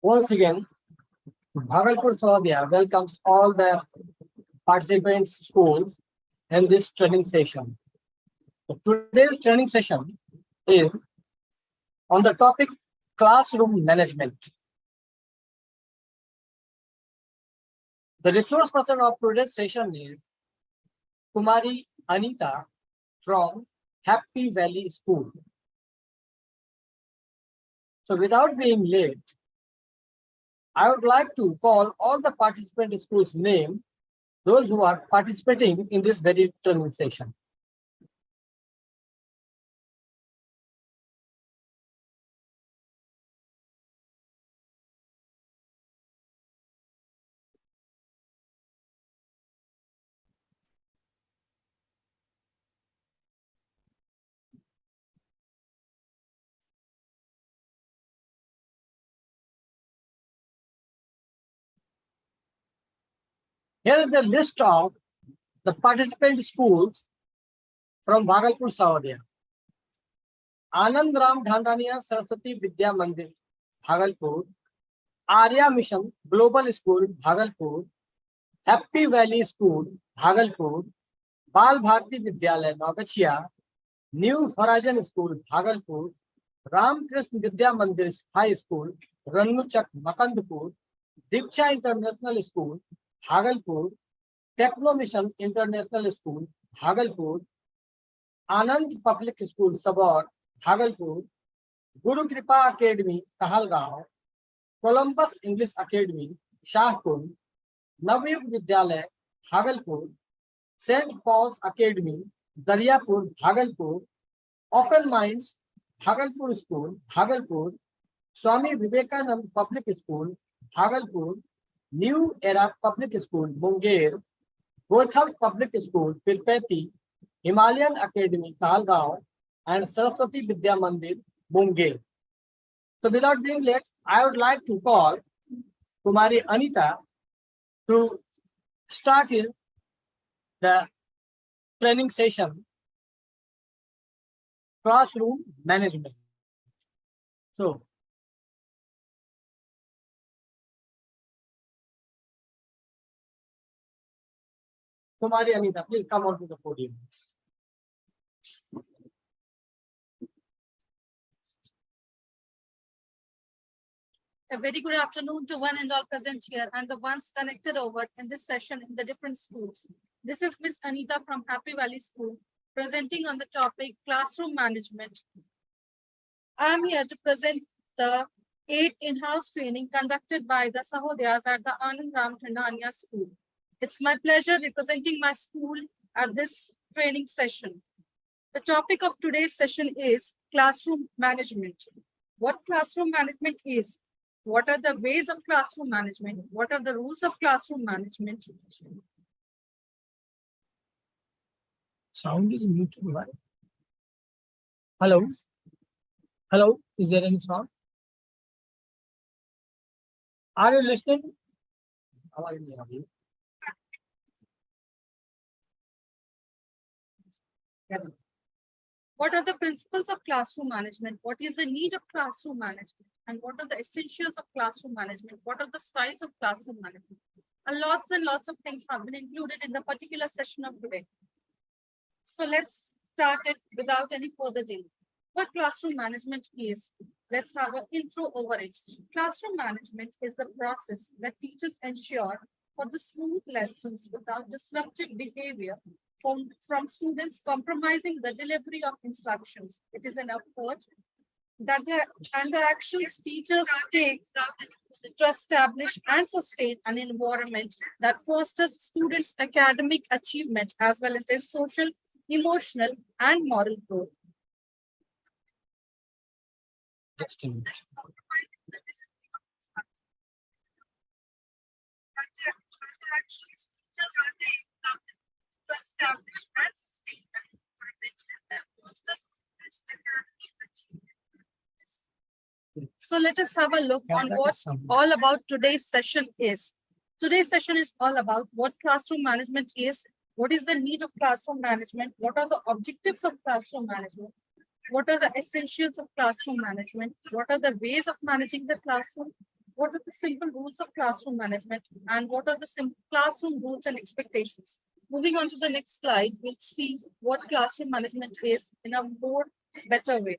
Once again, Bhagalpur Sahodaya welcomes all the participants schools in this training session. Today's training session is on the topic classroom management. The resource person of today's session is Kumari Anita from Happy Valley School. So without being late, I would like to call all the participant schools' name, those who are participating in this very training session. Here is the list of the participant schools from Bhagalpur Sahodaya. Anand Ram Dhandania Saraswati Vidya Mandir, Bhagalpur. Arya Mission Global School, Bhagalpur. Happy Valley School, Bhagalpur. Bal Bharti Vidyalaya, Nagachia. New Horizon School, Bhagalpur. Ram Krishna Vidya Mandir High School, Rannuchak, Makandpur. Diksha International School, Bhagalpur. Techno Mission International School, Bhagalpur. Anand Public School, Sabor, Bhagalpur. Guru Kripa Academy, Kahalgaon. Columbus English Academy, Shahpur. Navyug Vidyalaya, Bhagalpur. St. Paul's Academy, Daryapur, Bhagalpur. Open Minds, Bhagalpur School, Bhagalpur. Swami Vivekanand Public School, Bhagalpur. New Era Public School, Munger. Gothal Public School, Pirpeti. Himalayan Academy, Kahalgaon. And Saraswati Vidya Mandir, Munger. So without being late, I would like to call Kumari Anita to start the training session, classroom management. So, Kumari Anita, please come on to the podium. A very good afternoon to one and all present here and the ones connected over in this session in the different schools. This is Miss Anita from Happy Valley School presenting on the topic classroom management. I am here to present the 8 in-house training conducted by the Sahodayas at the Anand Ram Dhandania School. It's my pleasure representing my school at this training session. The topic of today's session is classroom management. What classroom management is? What are the ways of classroom management? What are the rules of classroom management? Sound is muted, right? Hello? Hello? Is there any sound? Are you listening? What are the principles of classroom management? What is the need of classroom management? And what are the essentials of classroom management? What are the styles of classroom management? Lots and lots of things have been included in the particular session of today. So let's start it without any further delay. What classroom management is? Let's have an intro over it. Classroom management is the process that teachers ensure for the smooth lessons without disruptive behavior from students compromising the delivery of instructions. It is an effort that the actions teachers take to establish and sustain an environment that fosters students' academic achievement as well as their social, emotional, and moral growth. Just a minute. So let us have a look on what all about today's session is. Today's session is all about what classroom management is, what is the need of classroom management, what are the objectives of classroom management, what are the essentials of classroom management, what are the ways of managing the classroom, what are the simple rules of classroom management and what are the classroom rules and expectations. Moving on to the next slide, we'll see what classroom management is in a more better way.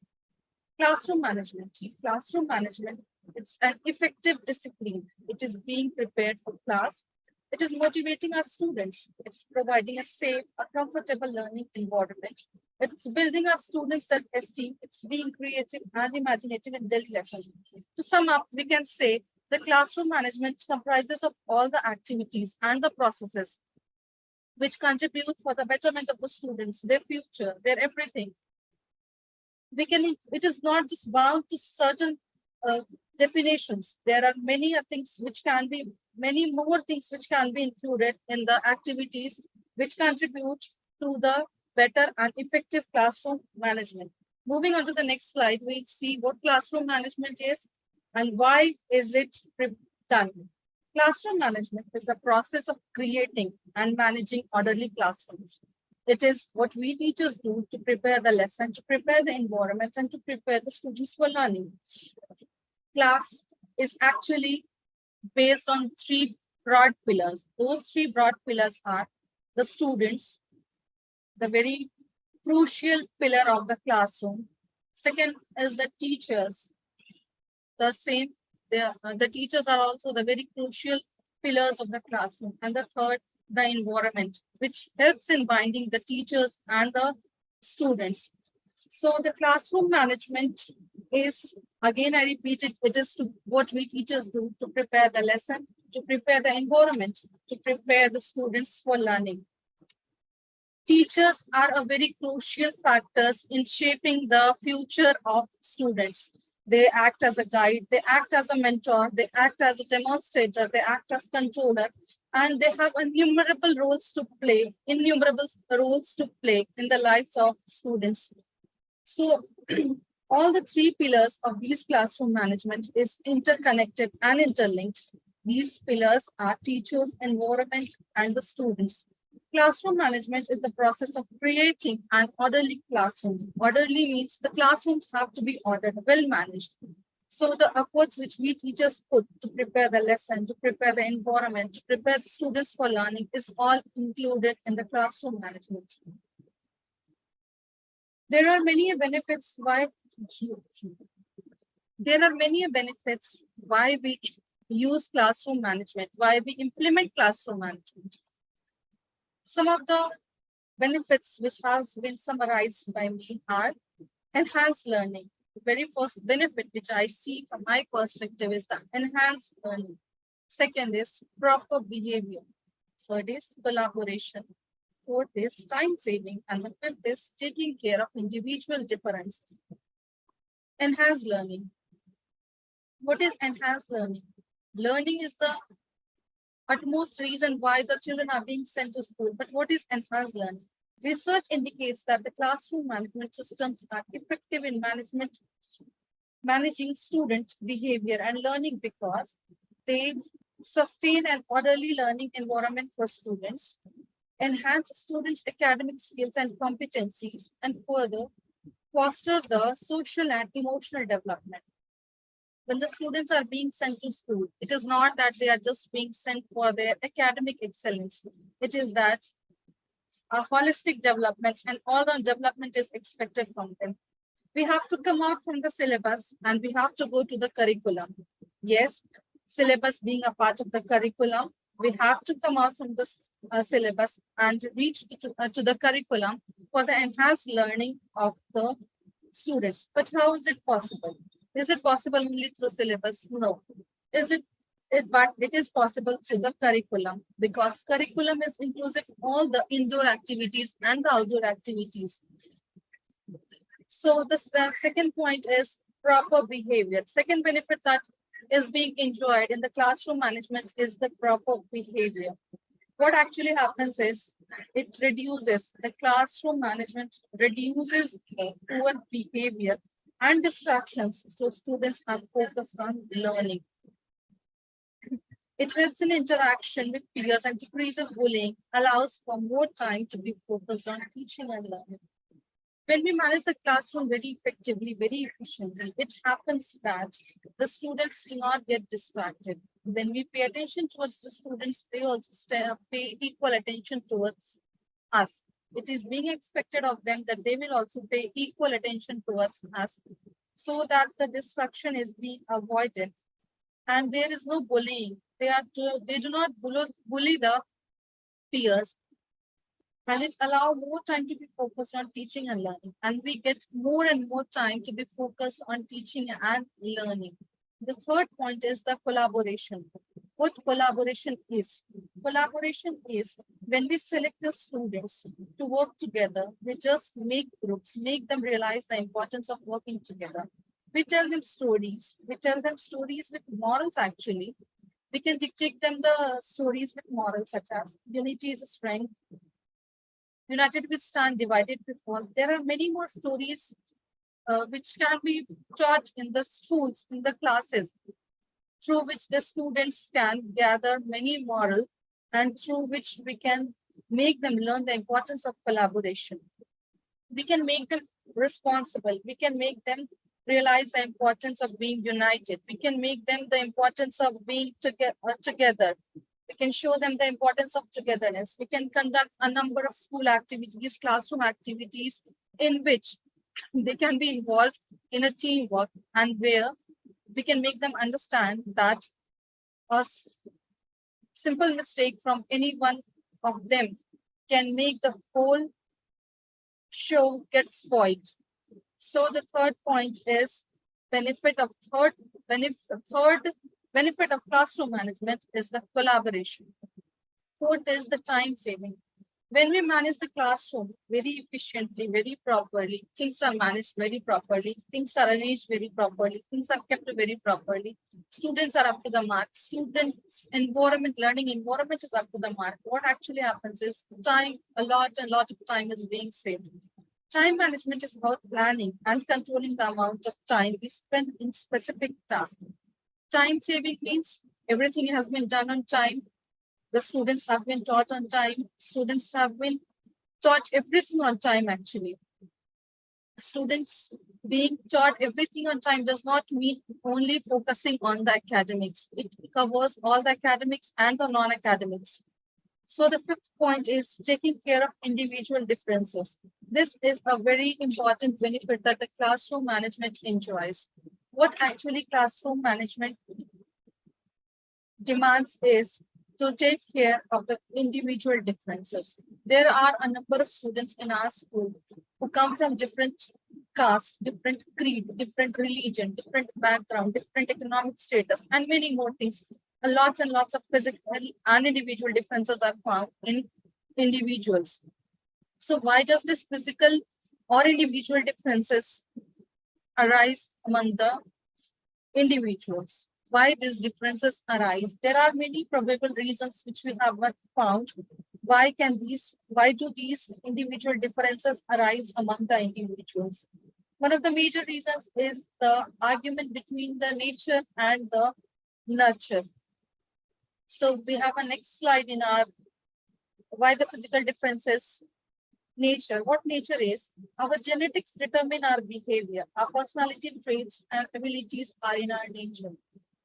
Classroom management. Classroom management, it's an effective discipline. It is being prepared for class. It is motivating our students. It's providing a safe, a comfortable learning environment. It's building our students' self-esteem. It's being creative and imaginative in daily lessons. To sum up, we can say the classroom management comprises of all the activities and the processes which contribute for the betterment of the students, their future, their everything. It is not just bound to certain uh, definitions. There are many more things which can be included in the activities which contribute to the better and effective classroom management. Moving on to the next slide, we'll see what classroom management is and why is it done. Classroom management is the process of creating and managing orderly classrooms. It is what we teachers do to prepare the lesson, to prepare the environment, and to prepare the students for learning. Class is actually based on three broad pillars. Those three broad pillars are the students, the very crucial pillar of the classroom. Second is the teachers. The teachers are also the very crucial pillars of the classroom. And the third, the environment, which helps in binding the teachers and the students. So the classroom management is, again, I repeat it, it is to what we teachers do to prepare the lesson, to prepare the environment, to prepare the students for learning. Teachers are a very crucial factors in shaping the future of students. They act as a guide, they act as a mentor, they act as a demonstrator, they act as controller, and they have innumerable roles to play in the lives of students. So all the three pillars of these classroom management is interconnected and interlinked. These pillars are teachers, environment, and the students. Classroom management is the process of creating an orderly classroom. Orderly means the classrooms have to be ordered, well managed. So the efforts which we teachers put to prepare the lesson, to prepare the environment, to prepare the students for learning is all included in the classroom management. There are many benefits why we use classroom management, why we implement classroom management. Some of the benefits which has been summarized by me are enhanced learning. The very first benefit which I see from my perspective is the enhanced learning. Second is proper behavior. Third is collaboration. Fourth is time saving. And the fifth is taking care of individual differences. Enhanced learning. What is enhanced learning? Learning is the utmost reason why the children are being sent to school. But what is enhanced learning? Research indicates that the classroom management systems are effective in managing student behavior and learning because they sustain an orderly learning environment for students, enhance students' academic skills and competencies, and further foster the social and emotional development. When the students are being sent to school, it is not that they are just being sent for their academic excellence. It is that a holistic development and all-round development is expected from them. We have to come out from the syllabus and we have to go to the curriculum. Yes, syllabus being a part of the curriculum, we have to come out from the syllabus and reach to the curriculum for the enhanced learning of the students. But how is it possible? Is it possible only through syllabus? No. But it is possible through the curriculum because curriculum is inclusive of all the indoor activities and the outdoor activities. So the second point is proper behavior. Second benefit that is being enjoyed in the classroom management is the proper behavior. What actually happens is the classroom management reduces the poor behavior and distractions so students are focused on learning. It helps in interaction with peers and decreases bullying, allows for more time to be focused on teaching and learning. When we manage the classroom very effectively, very efficiently, it happens that the students do not get distracted. When we pay attention towards the students, they also pay equal attention towards us. It is being expected of them that they will also pay equal attention towards us so that the distraction is being avoided and there is no bullying. They do not bully the peers, and it allow more time to be focused on teaching and learning, and we get more and more time to be focused on teaching and learning. The third point is the collaboration. What collaboration is when we select the students to work together, we just make groups, make them realize the importance of working together. We tell them stories, with morals. Actually, we can dictate them the stories with morals such as unity is a strength, united we stand, divided we fall. There are many more stories which can be taught in the schools, in the classes, through which the students can gather many moral and through which we can make them learn the importance of collaboration. We can make them responsible. We can make them realize the importance of being united. We can make them the importance of being together. We can show them the importance of togetherness. We can conduct a number of school activities, classroom activities, in which they can be involved in a teamwork and where we can make them understand that a simple mistake from any one of them can make the whole show get spoiled. So the third point is benefit of third benefit of classroom management is the collaboration. Fourth is the time saving. When we manage the classroom very efficiently, very properly, things are managed very properly, things are arranged very properly, things are kept very properly, students are up to the mark, students' environment, learning environment is up to the mark. What actually happens is a lot of time is being saved. Time management is about planning and controlling the amount of time we spend in specific tasks. Time saving means everything has been done on time. The students have been taught on time. Students have been taught everything on time, actually. Students being taught everything on time does not mean only focusing on the academics. It covers all the academics and the non-academics. So the fifth point is taking care of individual differences. This is a very important benefit that the classroom management enjoys. What actually classroom management demands is to take care of the individual differences. There are a number of students in our school who come from different caste, different creed, different religion, different background, different economic status, and many more things. Lots and lots of physical and individual differences are found in individuals. So why does this physical or individual differences arise among the individuals? Why these differences arise? There are many probable reasons which we have found. Why do these individual differences arise among the individuals? One of the major reasons is the argument between the nature and the nurture. So we have a next slide in our why the physical differences. Nature. What nature is? Our genetics determine our behavior. Our personality traits and abilities are in our nature.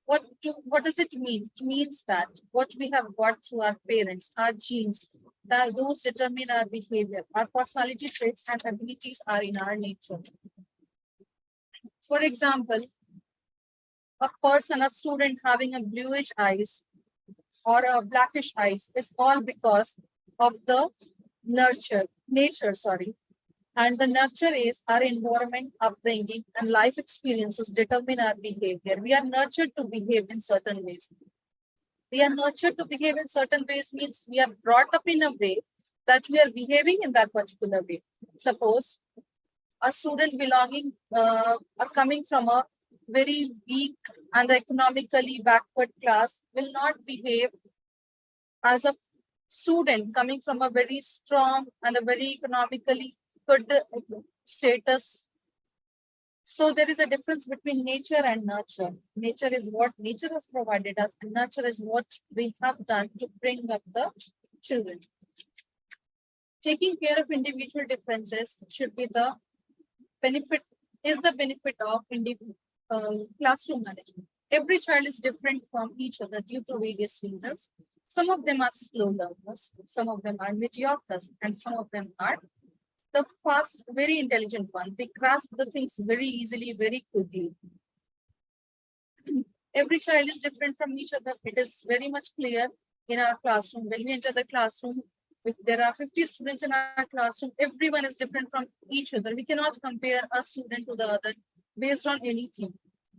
What does it mean? It means that what we have got through our parents, our genes, that those determine our behavior. Our personality traits and abilities are in our nature. For example, a student having a bluish eyes or a blackish eyes is all because of the nature, and the nurture is our environment, upbringing, and life experiences determine our behavior. We are nurtured to behave in certain ways. We are nurtured to behave in certain ways means we are brought up in a way that we are behaving in that particular way. Suppose a student coming from a very weak and economically backward class will not behave as a student coming from a very strong and a very economically good status. So there is a difference between nature and nurture. Nature is what nature has provided us, and nurture is what we have done to bring up the children. Taking care of individual differences should be the benefit is the benefit of classroom management. Every child is different from each other due to various reasons. Some of them are slow learners, some of them are mediocres, and some of them are the fast, very intelligent one. They grasp the things very easily, very quickly. Every child is different from each other. It is very much clear in our classroom. When we enter the classroom, if there are 50 students in our classroom, everyone is different from each other. We cannot compare a student to the other based on anything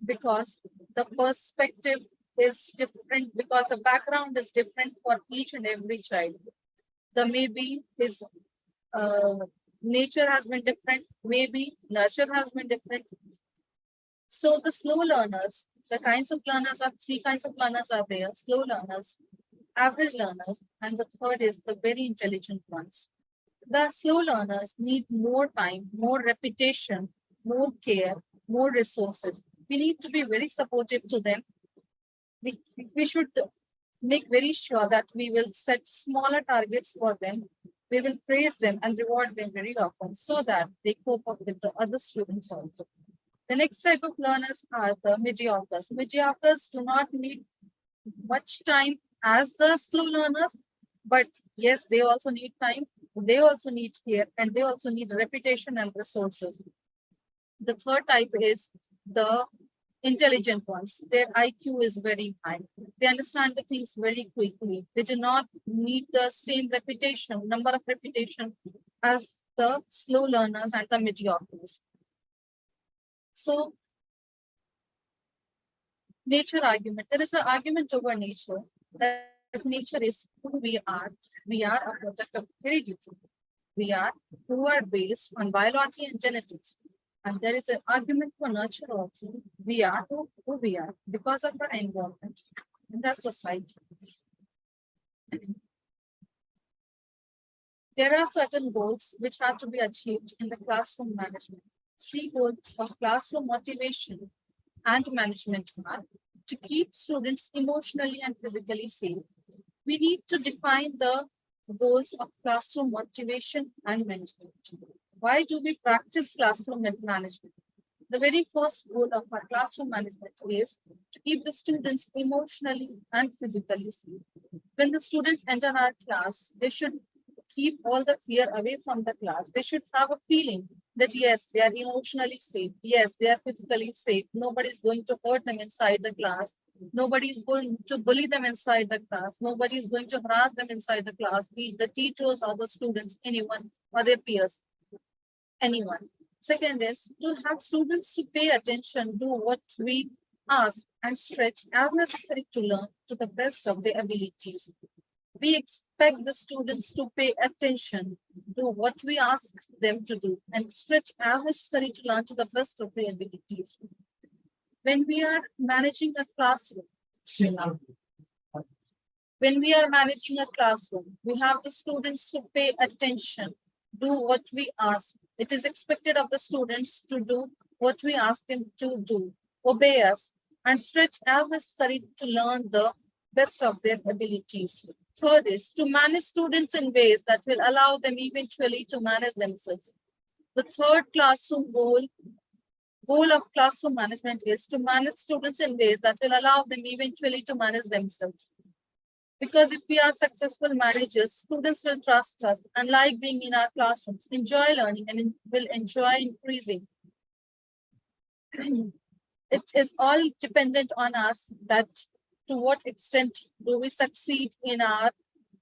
because the perspective is different, because the background is different for each and every child. The maybe his nature has been different, maybe nurture has been different. So the slow learners, the kinds of learners are three kinds of learners are there: slow learners, average learners, and the third is the very intelligent ones. The slow learners need more time, more repetition, more care, more resources. We need to be very supportive to them. We should make very sure that we will set smaller targets for them. We will praise them and reward them very often so that they cope up with the other students also. The next type of learners are the mediocres. Mediocres do not need much time as the slow learners, but yes, they also need time, they also need care, and they also need repetition and resources. The third type is the intelligent ones. Their IQ is very high. They understand the things very quickly. They do not need the same repetition, number of repetition as the slow learners and the mediocres. So, nature argument. There is an argument over nature that nature is who we are. We are a product of heredity. We are who are based on biology and genetics. And there is an argument for nurture also. We are who we are because of our environment and our society. There are certain goals which have to be achieved in the classroom management. Three goals of classroom motivation and management are to keep students emotionally and physically safe. We need to define the goals of classroom motivation and management. Why do we practice classroom management? The very first goal of our classroom management is to keep the students emotionally and physically safe. When the students enter our class, they should keep all the fear away from the class. They should have a feeling that yes, they are emotionally safe. Yes, they are physically safe. Nobody is going to hurt them inside the class. Nobody is going to bully them inside the class. Nobody is going to harass them inside the class, be it the teachers or the students, anyone or their peers, anyone. Second is to have students to pay attention to what we ask and stretch as necessary to learn to the best of their abilities. We expect the students to pay attention to what we ask them to do and stretch as necessary to learn to the best of their abilities. When we are managing a classroom, we have the students to pay attention, do what we ask. It is expected of the students to do what we ask them to do, obey us, and stretch as necessary to learn the best of their abilities. Third is to manage students in ways that will allow them eventually to manage themselves. The third classroom goal of classroom management is to manage students in ways that will allow them eventually to manage themselves. Because if we are successful managers, students will trust us and like being in our classrooms, enjoy learning, and will enjoy increasing. It is all dependent on us that to what extent do we succeed in our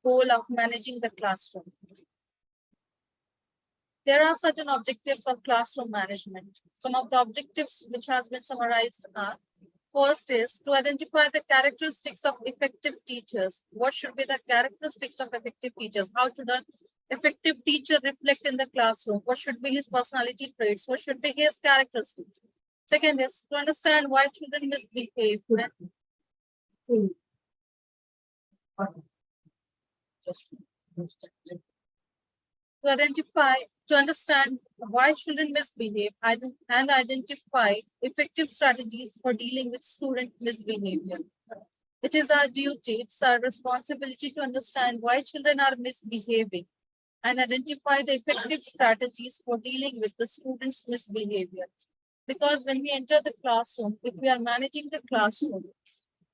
goal of managing the classroom. There are certain objectives of classroom management. Some of the objectives which has been summarized are: first is to identify the characteristics of effective teachers. What should be the characteristics of effective teachers? How should an effective teacher reflect in the classroom? What should be his personality traits? What should be his characteristics? Second is to understand why children misbehave. To understand why children misbehave and identify effective strategies for dealing with student misbehavior. It is our duty, it's our responsibility to understand why children are misbehaving and identify the effective strategies for dealing with the students' misbehavior. Because when we enter the classroom, if we are managing the classroom,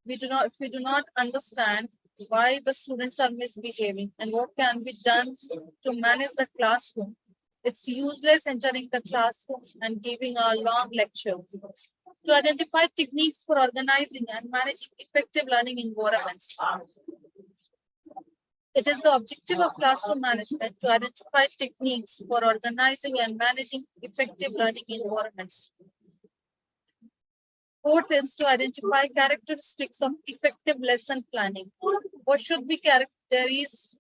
if we do not understand why the students are misbehaving and what can be done to manage the classroom, it's useless entering the classroom and giving a long lecture. To identify techniques for organizing and managing effective learning environments. It is the objective of classroom management to identify techniques for organizing and managing effective learning environments. Fourth is to identify characteristics of effective lesson planning. What should be characteristics?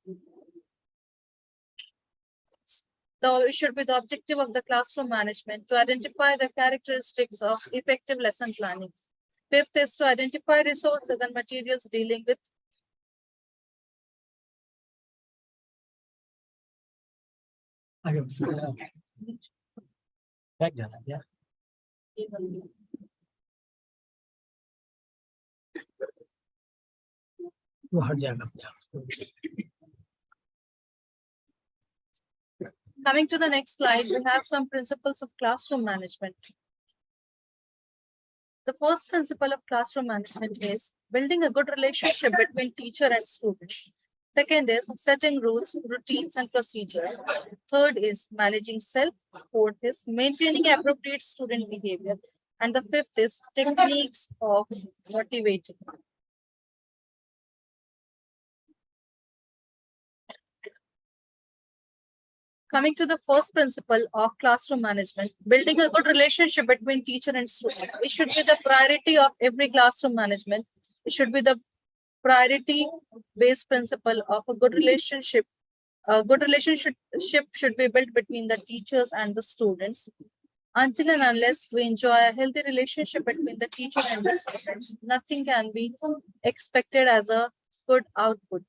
It should be the objective of the classroom management to identify the characteristics of effective lesson planning. Fifth is to identify resources and materials dealing with back जाना क्या वो हट जाएगा अपने आप Coming to the next slide, we have some principles of classroom management. The first principle of classroom management is building a good relationship between teacher and students. Second is setting rules, routines, and procedures. Third is managing self. Fourth is maintaining appropriate student behavior. And the fifth is techniques of motivating. Coming to the first principle of classroom management, building a good relationship between teacher and student. It should be the priority of every classroom management. It should be the priority-based principle of a good relationship. A good relationship should be built between the teachers and the students. Until and unless we enjoy a healthy relationship between the teacher and the students, nothing can be expected as a good output.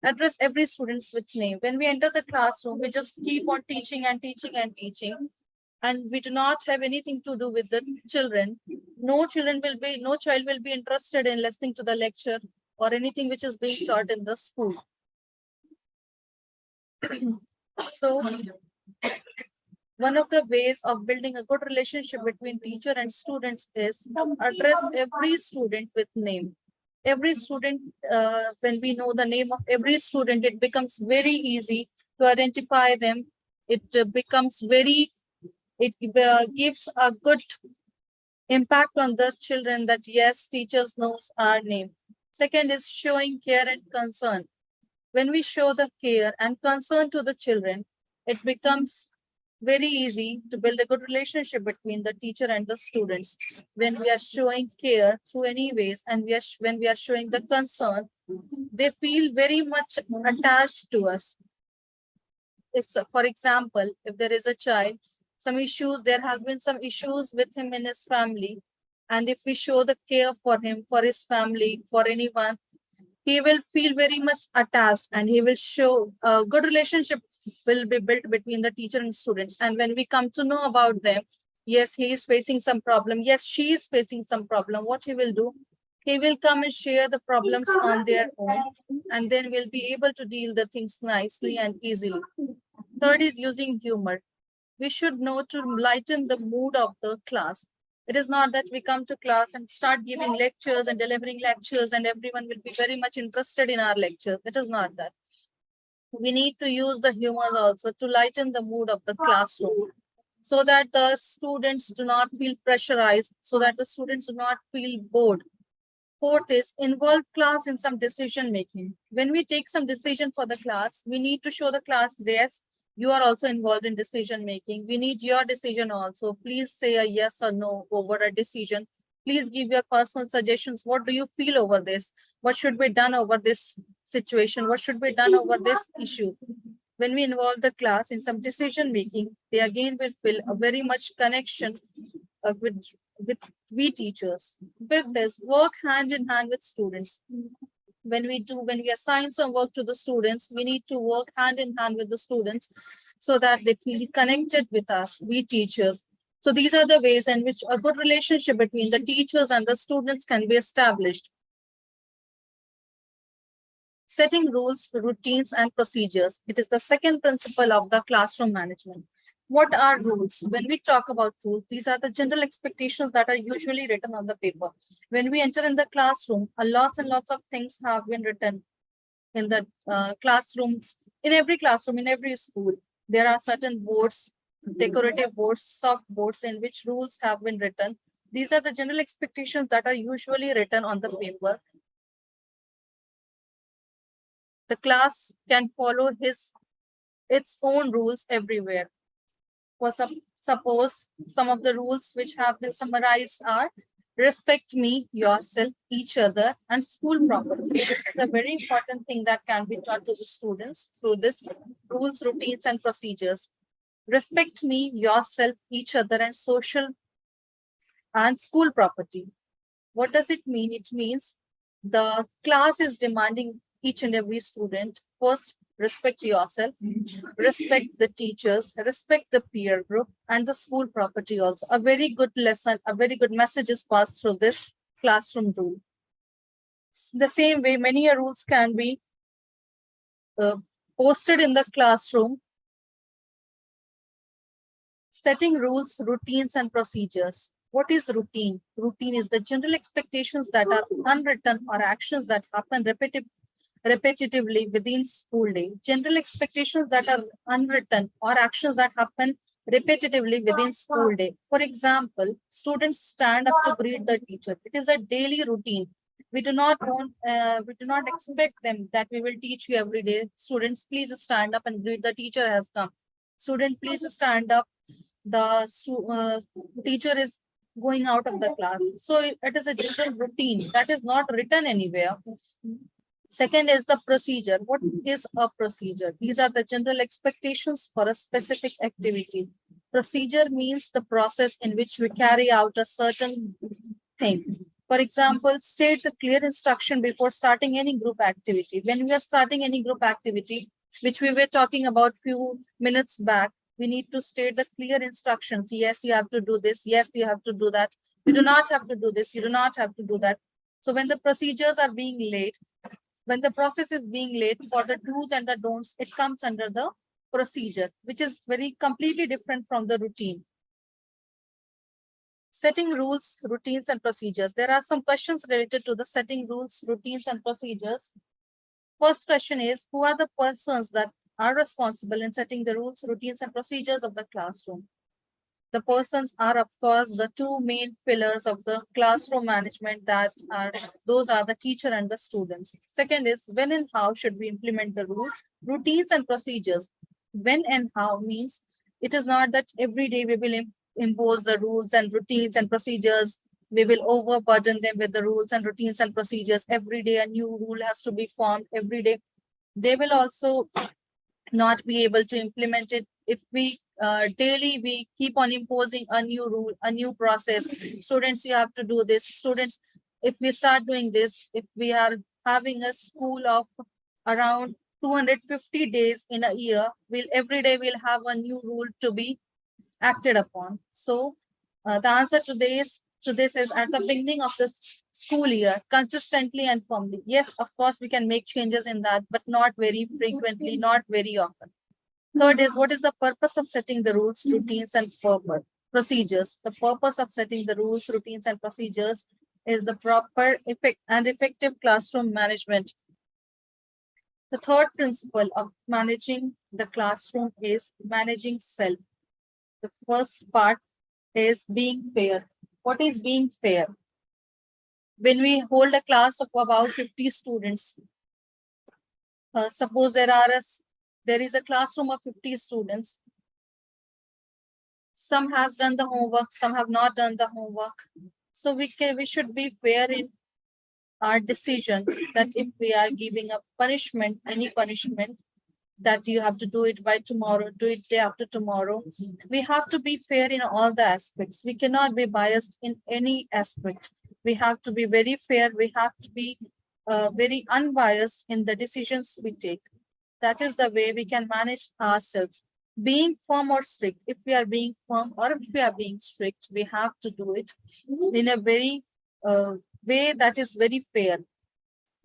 Address every student with name. When we enter the classroom, we just keep on teaching and teaching and teaching, and we do not have anything to do with the children. No child will be interested in listening to the lecture or anything which is being taught in the school. So, one of the ways of building a good relationship between teacher and students is address every student with name. Every student, when we know the name of every student, it becomes very easy to identify them. It gives a good impact on the children that yes, teachers knows our name. Second is showing care and concern. When we show the care and concern to the children, it becomes very easy to build a good relationship between the teacher and the students. When we are showing care through any ways and when we are showing the concern, they feel very much attached to us. For example, if there is a child, there have been some issues with him in his family. And if we show the care for him, for his family, for anyone, he will feel very much attached and he will show a good relationship will be built between the teacher and students. And when we come to know about them, yes, he is facing some problem. Yes, she is facing some problem. What he will do? He will come and share the problems on their own, and then we'll be able to deal the things nicely and easily. Third is using humor. We should know to lighten the mood of the class. It is not that we come to class and start giving lectures and delivering lectures and everyone will be very much interested in our lectures. It is not that. We need to use the humor also to lighten the mood of the classroom so that the students do not feel pressurized, so that the students do not feel bored. Fourth is involve class in some decision making. When we take some decision for the class, we need to show the class, yes, you are also involved in decision making. We need your decision also. Please say a yes or no over a decision. Please give your personal suggestions. What do you feel over this? What should be done over this situation? What should be done over this issue? When we involve the class in some decision making, they again will feel a very much connection with we teachers. Fifth is work hand in hand with students. When we assign some work to the students, we need to work hand in hand with the students so that they feel connected with us, we teachers. So these are the ways in which a good relationship between the teachers and the students can be established. Setting rules, routines, and procedures. It is the second principle of the classroom management. What are rules? When we talk about rules, these are the general expectations that are usually written on the paper. When we enter in the classroom, lots and lots of things have been written in the classrooms. In every classroom, in every school, there are certain boards, decorative boards, soft boards in which rules have been written. These are the general expectations that are usually written on the paper. The class can follow its own rules everywhere. For suppose some of the rules which have been summarized are respect me, yourself, each other, and school property. This is a very important thing that can be taught to the students through this rules, routines, and procedures. Respect me, yourself, each other, and social and school property. What does it mean? It means the class is demanding each and every student first respect yourself, respect the teachers, respect the peer group, and the school property also. A very good lesson, a very good message is passed through this classroom rule. The same way, many rules can be posted in the classroom. Setting rules, routines, and procedures. What is routine? Routine is the general expectations that are unwritten or actions that happen repetitively within school day. General expectations that are unwritten or actions that happen repetitively within school day. For example, students stand up to greet the teacher. It is a daily routine. We do not expect them that we will teach you every day. Students, please stand up and greet the teacher has come. Student, please stand up. The teacher is going out of the class. So it is a general routine that is not written anywhere. Second is the procedure. What is a procedure? These are the general expectations for a specific activity. Procedure means the process in which we carry out a certain thing. For example, state the clear instruction before starting any group activity. When we are starting any group activity, which we were talking about few minutes back, we need to state the clear instructions. Yes, you have to do this. Yes, you have to do that. You do not have to do this. You do not have to do that. So when the procedures are being laid, when the process is being laid for the do's and the don'ts, it comes under the procedure, which is very completely different from the routine. Setting rules, routines, and procedures. There are some questions related to the setting rules, routines, and procedures. First question is, who are the persons that are responsible in setting the rules, routines, and procedures of the classroom? The persons are, of course, the two main pillars of the classroom management those are the teacher and the students. Second is, when and how should we implement the rules, routines, and procedures? When and how means it is not that every day we will impose the rules and routines and procedures. We will overburden them with the rules and routines and procedures. Every day a new rule has to be formed. Every day they will also not be able to implement it if we daily we keep on imposing a new rule, a new process. Students, you have to do this. Students, if we start doing this, if we are having a school of around 250 days in a year, every day we'll have a new rule to be acted upon. So the answer to this is at the beginning of the school year, consistently and firmly. Yes, of course, we can make changes in that, but not very frequently, not very often. Third is, what is the purpose of setting the rules, routines, and procedures? The purpose of setting the rules, routines, and procedures is the proper effective classroom management. The third principle of managing the classroom is managing self. The first part is being fair. What is being fair? When we hold a class of about 50 students, suppose there is a classroom of 50 students. Some has done the homework, some have not done the homework. So we should be fair in our decision that if we are giving a punishment, any punishment, that you have to do it by tomorrow, do it day after tomorrow. We have to be fair in all the aspects. We cannot be biased in any aspect. We have to be very fair. We have to be very unbiased in the decisions we take. That is the way we can manage ourselves. Being firm or strict, if we are being firm or if we are being strict, we have to do it in a very way that is very fair.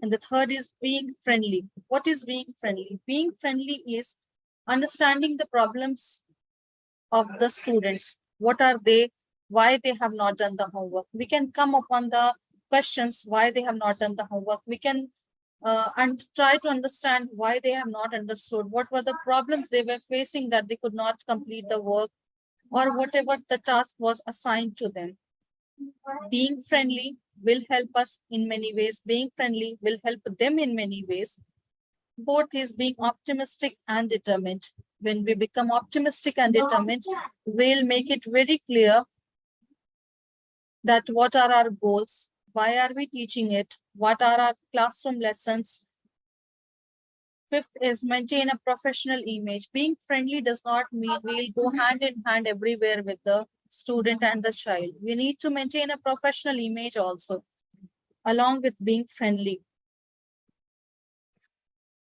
And the third is being friendly. What is being friendly? Being friendly is understanding the problems of the students. What are they? Why they have not done the homework? We can come upon the questions why they have not done the homework. We can and try to understand why they have not understood. What were the problems they were facing that they could not complete the work or whatever the task was assigned to them. Being friendly will help us in many ways. Being friendly will help them in many ways. Fourth is being optimistic and determined. When we become optimistic and determined, we'll make it very clear that what are our goals, why are we teaching it, what are our classroom lessons. Fifth is maintain a professional image. Being friendly does not mean we'll go hand in hand everywhere with the student and the child. We need to maintain a professional image also, along with being friendly.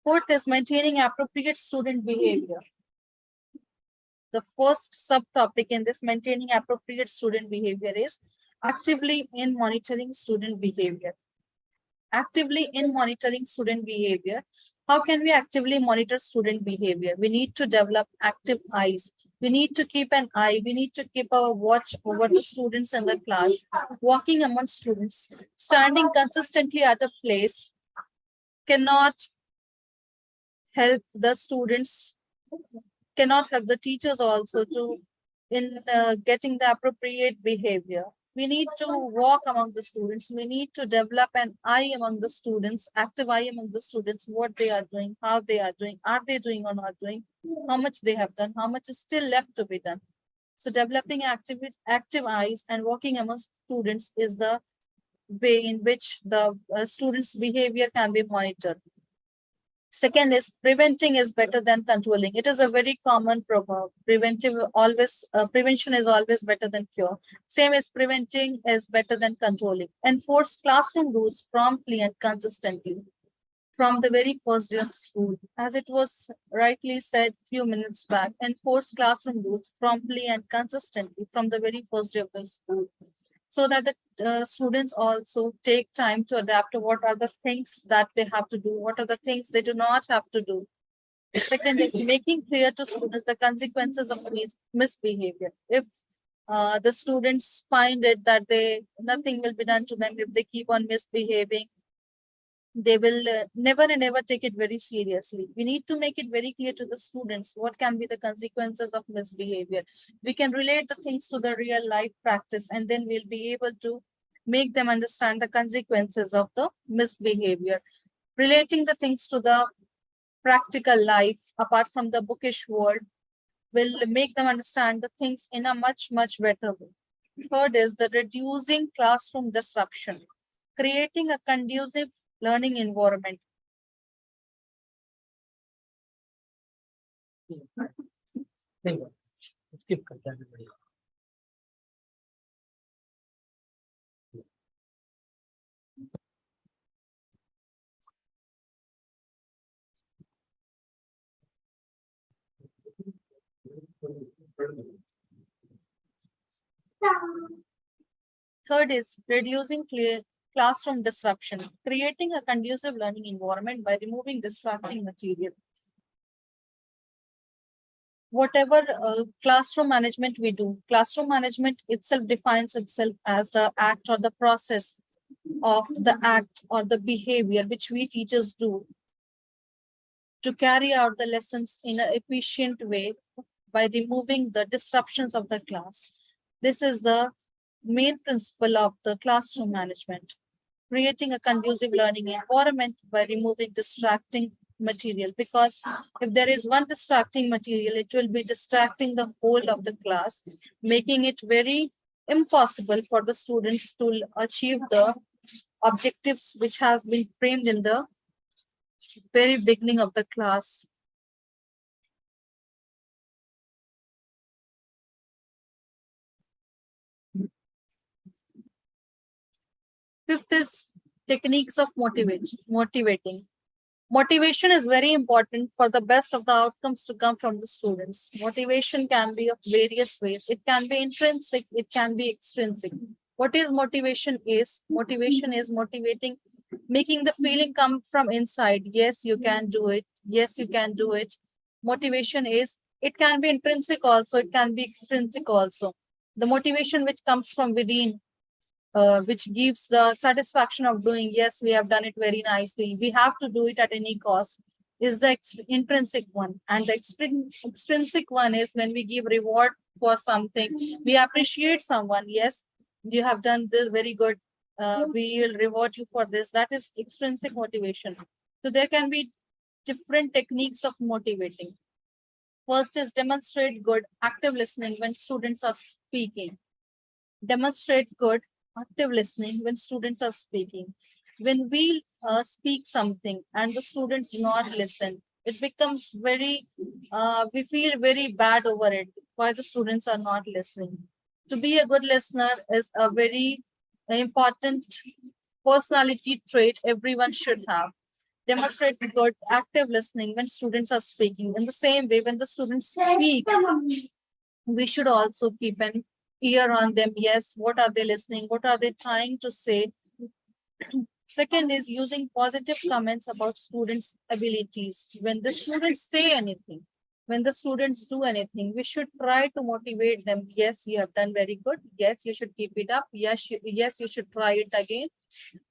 Fourth is maintaining appropriate student behavior. The first subtopic in this maintaining appropriate student behavior is actively in monitoring student behavior. Actively in monitoring student behavior. How can we actively monitor student behavior? We need to develop active eyes. We need to keep an eye. We need to keep a watch over the students in the class, walking among students, standing consistently at a place cannot help the students, cannot help the teachers also to in getting the appropriate behavior. We need to walk among the students. We need to develop an eye among the students, active eye among the students, what they are doing, how they are they doing or not doing, how much they have done, how much is still left to be done. So developing active eyes and walking among students is the way in which the students' behavior can be monitored. Second is preventing is better than controlling. It is a very common proverb. Prevention is always better than cure. Same as preventing is better than controlling. Enforce classroom rules promptly and consistently from the very first day of school. As it was rightly said few minutes back, enforce classroom rules promptly and consistently from the very first day of the school, so that the students also take time to adapt to what are the things that they have to do, what are the things they do not have to do. Second is making clear to students the consequences of misbehavior. If the students find it that nothing will be done to them if they keep on misbehaving, they will never and never take it very seriously. We need to make it very clear to the students what can be the consequences of misbehavior. We can relate the things to the real life practice, and then we'll be able to make them understand the consequences of the misbehavior. Relating the things to the practical life, apart from the bookish world, will make them understand the things in a much, much better way. Third is the reducing classroom disruption, creating a conducive learning environment. Thank you. Skip करते हैं everybody. Third is reducing classroom disruption, creating a conducive learning environment by removing distracting material. Whatever classroom management we do, classroom management itself defines itself as the act or the process of the act or the behavior which we teachers do to carry out the lessons in an efficient way by removing the disruptions of the class. This is the main principle of the classroom management, creating a conducive learning environment by removing distracting material. Because if there is one distracting material, it will be distracting the whole of the class, making it very impossible for the students to achieve the objectives which has been framed in the very beginning of the class. Fifth is techniques of motivating. Motivation is very important for the best of the outcomes to come from the students. Motivation can be of various ways. It can be intrinsic, it can be extrinsic. What is motivation is? Motivation is motivating making the feeling come from inside. Yes, you can do it. Yes, you can do it. Motivation is, it can be intrinsic also, it can be extrinsic also. The motivation which comes from within, which gives the satisfaction of doing, yes, we have done it very nicely, we have to do it at any cost, is the intrinsic one. And the extrinsic one is when we give reward for something, we appreciate someone, yes, you have done this very good, we will reward you for this. That is extrinsic motivation. So there can be different techniques of motivating. First is demonstrate good active listening when students are speaking. Demonstrate good active listening when students are speaking. When we speak something and the students do not listen, it becomes very, we feel very bad over it, why the students are not listening. To be a good listener is a very important personality trait everyone should have. Demonstrate good active listening when students are speaking. In the same way, when the students speak, we should also keep an ear on them. Yes, what are they listening? What are they trying to say? Second is using positive comments about students' abilities. When the students say anything, when the students do anything, we should try to motivate them. Yes, you have done very good. Yes, you should keep it up. Yes, you should try it again.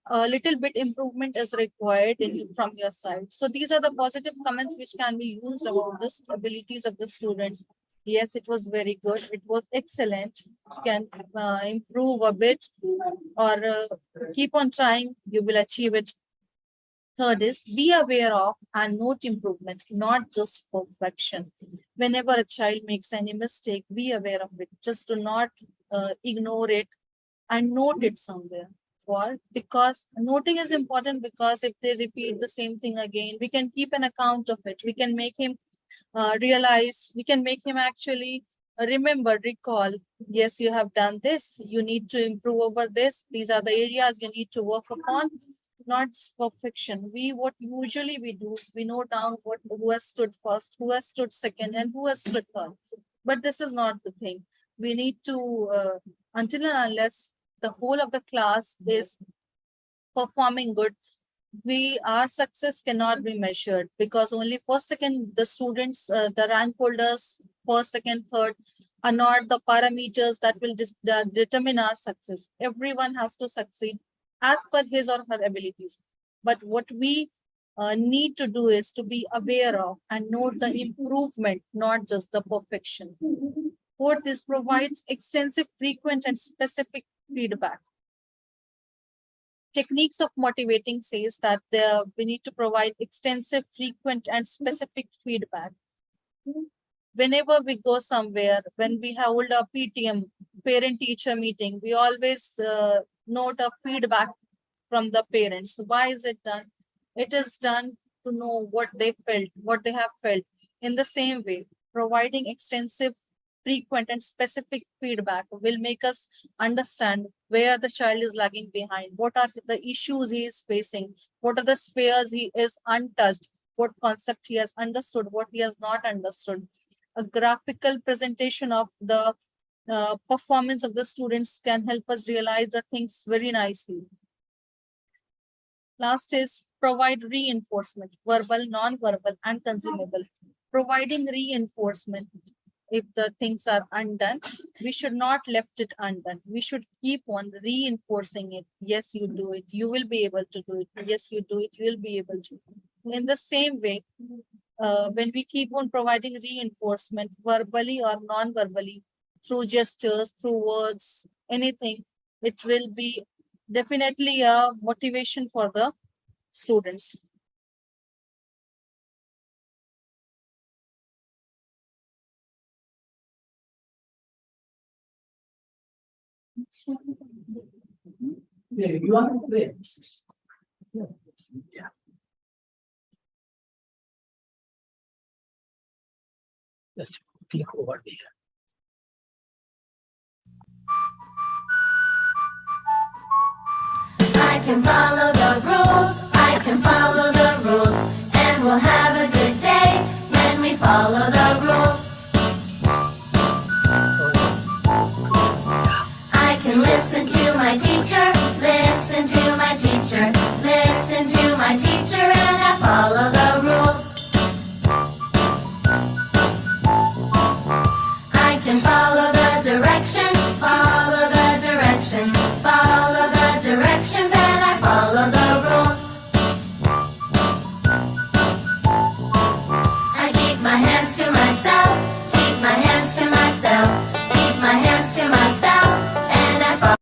A little bit improvement is required from your side. So these are the positive comments which can be used about the abilities of the students. Yes, it was very good. It was excellent. Can improve a bit, or keep on trying. You will achieve it. Third is be aware of and note improvement, not just perfection. Whenever a child makes any mistake, be aware of it. Just do not ignore it and note it somewhere. Why? Because noting is important, because if they repeat the same thing again, we can keep an account of it. We can make him realize, we can make him actually remember, recall, yes, you have done this, you need to improve over this. These are the areas you need to work upon, not just perfection. What usually we do, we note down what who has stood first, who has stood second, and who has stood third. But this is not the thing. We need to, until and unless the whole of the class is performing good, our success cannot be measured, because only first, second, the students, the rank holders, first, second, third, are not the parameters that will determine our success. Everyone has to succeed as per his or her abilities. But what we need to do is to be aware of and note the improvement, not just the perfection. Fourth is provides extensive, frequent, and specific feedback. Techniques of motivating says that we need to provide extensive, frequent, and specific feedback. Whenever we go somewhere, when we hold a PTM, parent-teacher meeting, we always note a feedback from the parents. Why is it done? It is done to know what they felt, what they have felt. In the same way, providing extensive, frequent, and specific feedback will make us understand where the child is lagging behind, what are the issues he is facing, what are the spheres he is untouched, what concept he has understood, what he has not understood. A graphical presentation of the performance of the students can help us realize the things very nicely. Last is provide reinforcement, verbal, non-verbal, and consumable. Providing reinforcement. If the things are undone, we should not left it undone. We should keep on reinforcing it. Yes, you do it. You will be able to do it. Yes, you do it. You will be able to. In the same way, when we keep on providing reinforcement, verbally or non-verbally, through gestures, through words, anything, it will be definitely a motivation for the students. Yeah, you want to play? Yeah. Just click over there. I can follow the rules, I can follow the rules, and we'll have a good day when we follow the rules. I can can listen to my teacher, listen to my teacher, listen to my teacher, and I follow the rules. I can follow the directions, follow the directions, follow the directions, and I follow the rules. I keep my hands to myself, keep my hands to myself, keep my hands to myself, and I follow.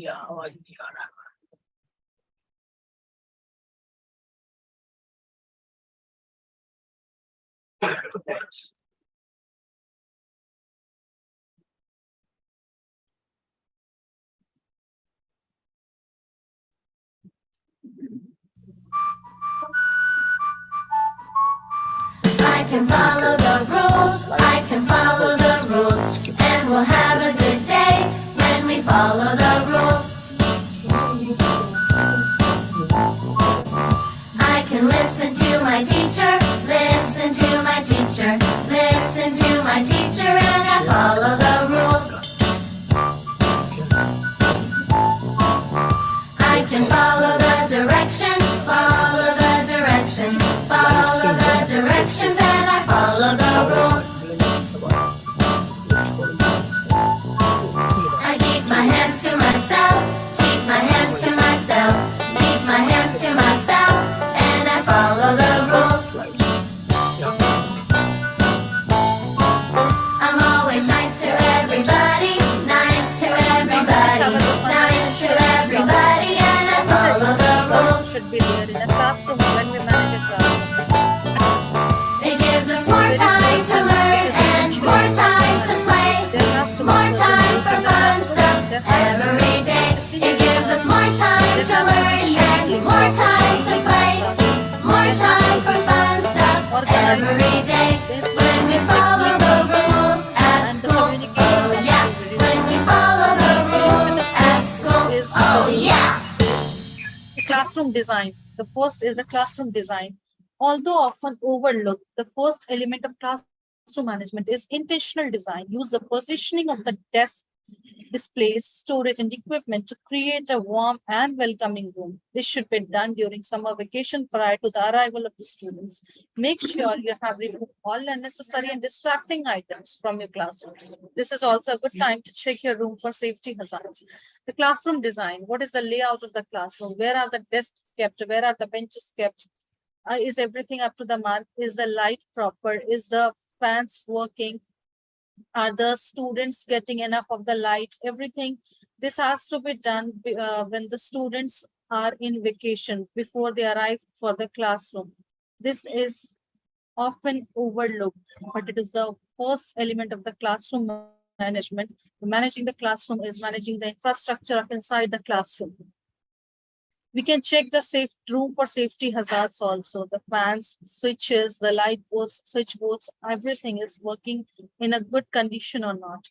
आवाज नहीं आ रहा। I can follow the rules, I can follow the rules, and we'll have a good day when we follow the rules. I can listen to my teacher, listen to my teacher, listen to my teacher, and I follow the rules. I can follow the directions, follow the directions, follow the directions, and I follow the rules. I keep my hands to myself, keep my hands to myself, keep my hands to myself, and I follow the rules. I'm always nice to everybody, nice to everybody, nice to everybody, and I follow the rules. Should be there in a classroom when we manage a classroom. It gives us more time to learn and more time to play, more time for fun stuff every day. It gives us more time to learn and more time to play, more time for fun stuff every day. When we follow the rules at school, oh yeah. When we follow the rules at school, oh yeah. Classroom design. The first is the classroom design. Although often overlooked, the first element of classroom management is intentional design. Use the positioning of the desk, displays, storage, and equipment to create a warm and welcoming room. This should be done during summer vacation prior to the arrival of the students. Make sure you have removed all unnecessary and distracting items from your classroom. This is also a good time to check your room for safety hazards. The classroom design. What is the layout of the classroom? Where are the desks kept? Where are the benches kept? Is everything up to the mark? Is the light proper? Is the fans working? Are the students getting enough of the light? Everything. This has to be done when the students are in vacation before they arrive for the classroom. This is often overlooked, but it is the first element of the classroom management. Managing the classroom is managing the infrastructure of inside the classroom. We can check the safe room for safety hazards also. The fans, switches, the light boards, switch boards, everything is working in a good condition or not.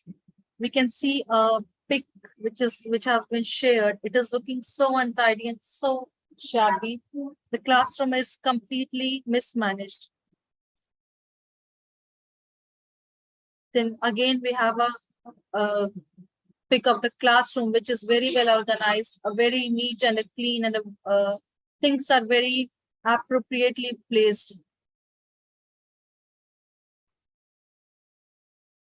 We can see a pic which has been shared. It is looking so untidy and so shabby. The classroom is completely mismanaged. Then again, we have a pick of the classroom, which is very well organized, a very neat and a clean, and things are very appropriately placed.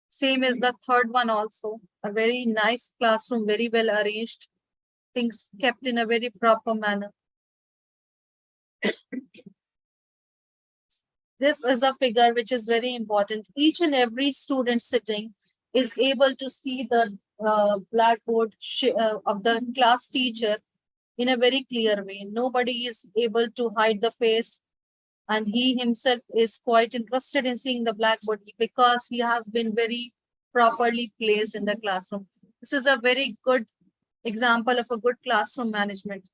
Same as the third one also, a very nice classroom, very well arranged, things kept in a very proper manner. This is a figure which is very important. Each and every student sitting is able to see the blackboard of the class teacher in a very clear way. Nobody is able to hide the face, and he himself is quite interested in seeing the blackboard because he has been very properly placed in the classroom. This is a very good example of a good classroom management.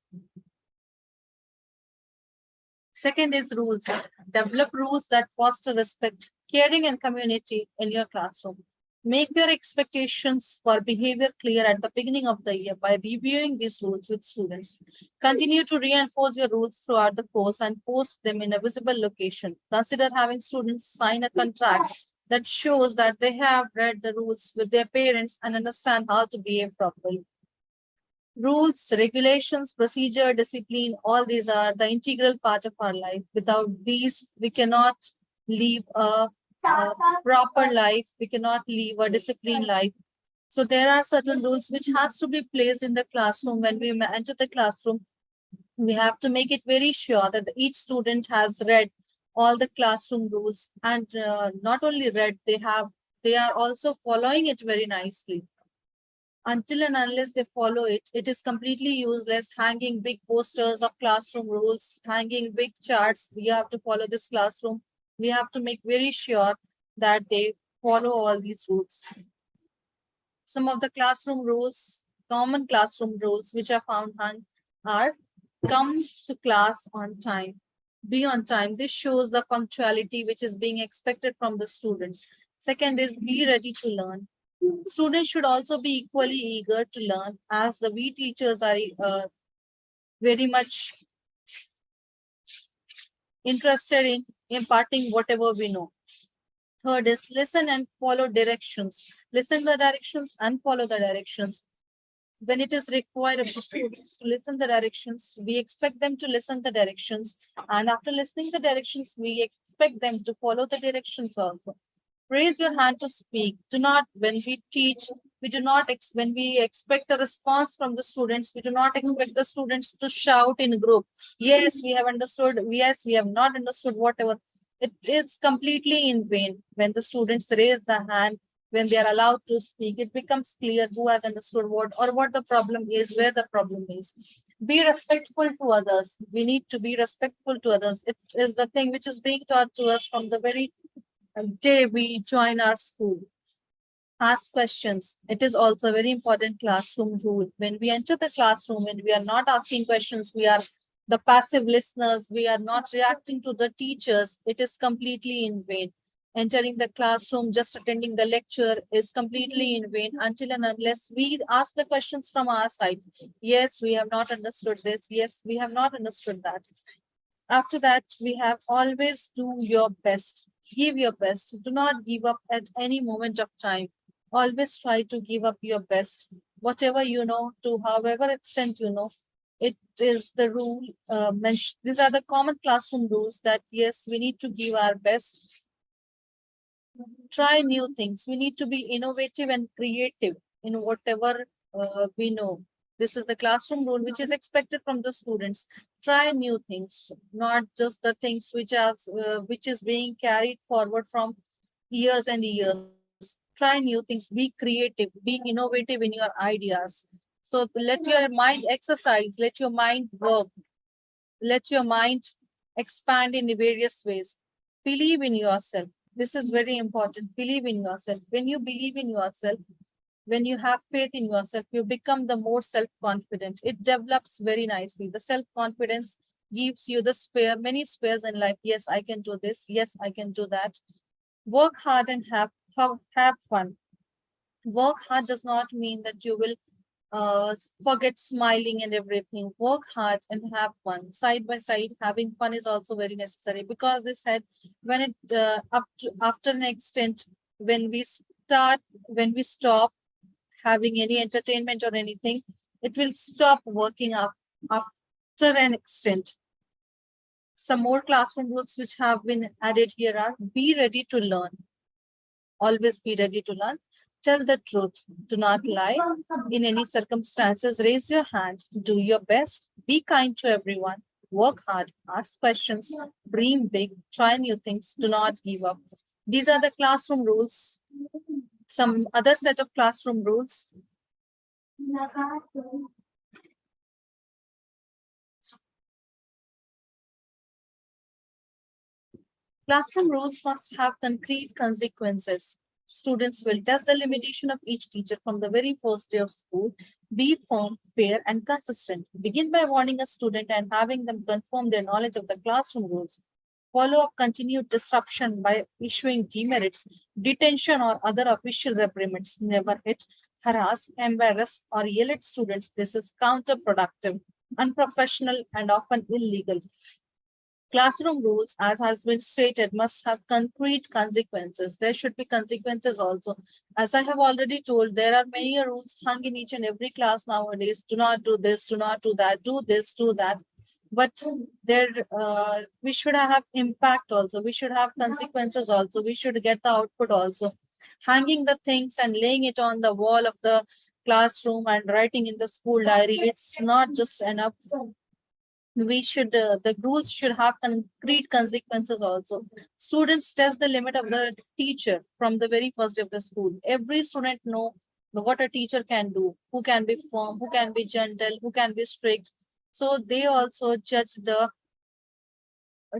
Second is rules. Develop rules that foster respect, caring, and community in your classroom. Make your expectations for behavior clear at the beginning of the year by reviewing these rules with students. Continue to reinforce your rules throughout the course and post them in a visible location. Consider having students sign a contract that shows that they have read the rules with their parents and understand how to behave properly. Rules, regulations, procedure, discipline, all these are the integral part of our life. Without these, we cannot live a proper life. We cannot live a disciplined life. So there are certain rules which has to be placed in the classroom. When we enter the classroom, we have to make it very sure that each student has read all the classroom rules, and not only read, they are also following it very nicely. Until and unless they follow it, it is completely useless hanging big posters of classroom rules, hanging big charts. You have to follow this classroom. We have to make very sure that they follow all these rules. Some of the classroom rules, common classroom rules, which are found hung are: come to class on time, be on time. This shows the punctuality which is being expected from the students. Second is be ready to learn. Students should also be equally eager to learn, as the we teachers are very much interested in imparting whatever we know. Third is listen and follow directions. Listen the directions and follow the directions. When it is required of the students to listen the directions, we expect them to listen the directions. And after listening the directions, we expect them to follow the directions also. Raise your hand to speak. Do not, when we teach, we do not, when we expect a response from the students, we do not expect the students to shout in group. Yes, we have understood. Yes, we have not understood, whatever. It is completely in vain. When the students raise the hand, when they are allowed to speak, it becomes clear who has understood what, or what the problem is, where the problem is. Be respectful to others. We need to be respectful to others. It is the thing which is being taught to us from the very day we join our school. Ask questions. It is also a very important classroom rule. When we enter the classroom, when we are not asking questions, we are the passive listeners, we are not reacting to the teachers, it is completely in vain. Entering the classroom, just attending the lecture is completely in vain until and unless we ask the questions from our side. Yes, we have not understood this. Yes, we have not understood that. After that, we have always do your best. Give your best. Do not give up at any moment of time. Always try to give up your best. Whatever you know, to however extent you know, it is the rule mentioned. These are the common classroom rules that yes, we need to give our best. Try new things. We need to be innovative and creative in whatever we know. This is the classroom rule which is expected from the students. Try new things, not just the things which is being carried forward from years and years. Try new things, be creative, be innovative in your ideas. So let your mind exercise, let your mind work, let your mind expand in various ways. Believe in yourself. This is very important. Believe in yourself. When you believe in yourself, when you have faith in yourself, you become the more self-confident. It develops very nicely. The self-confidence gives you the spare, many spares in life. Yes, I can do this. Yes, I can do that. Work hard and have fun. Work hard does not mean that you will forget smiling and everything. Work hard and have fun. Side by side, having fun is also very necessary, because this had, when it after an extent, when we stop having any entertainment or anything, it will stop working up after an extent. Some more classroom rules which have been added here are: be ready to learn. Always be ready to learn. Tell the truth. Do not lie. In any circumstances, raise your hand. Do your best. Be kind to everyone. Work hard. Ask questions. Dream big. Try new things. Do not give up. These are the classroom rules. Some other set of classroom rules. Classroom rules must have concrete consequences. Students will test the limitation of each teacher from the very first day of school. Be firm, fair, and consistent. Begin by warning a student and having them confirm their knowledge of the classroom rules. follow up continued disruption by issuing demerits, detention, or other official reprimands. Never hit, harass, embarrass, or yell at students. This is counterproductive, unprofessional, and often illegal. Classroom rules, as has been stated, must have concrete consequences. There should be consequences also. As I have already told, there are many rules hung in each and every class nowadays. Do not do this, do not do that, do this, do that. But there, we should have impact also. We should have consequences also. We should get the output also. Hanging the things and laying it on the wall of the classroom and writing in the school diary, it's not just enough. We should the rules should have concrete consequences also. Students test the limit of the teacher from the very first day of the school. Every student know what a teacher can do, who can be firm, who can be gentle, who can be strict. So they also judge the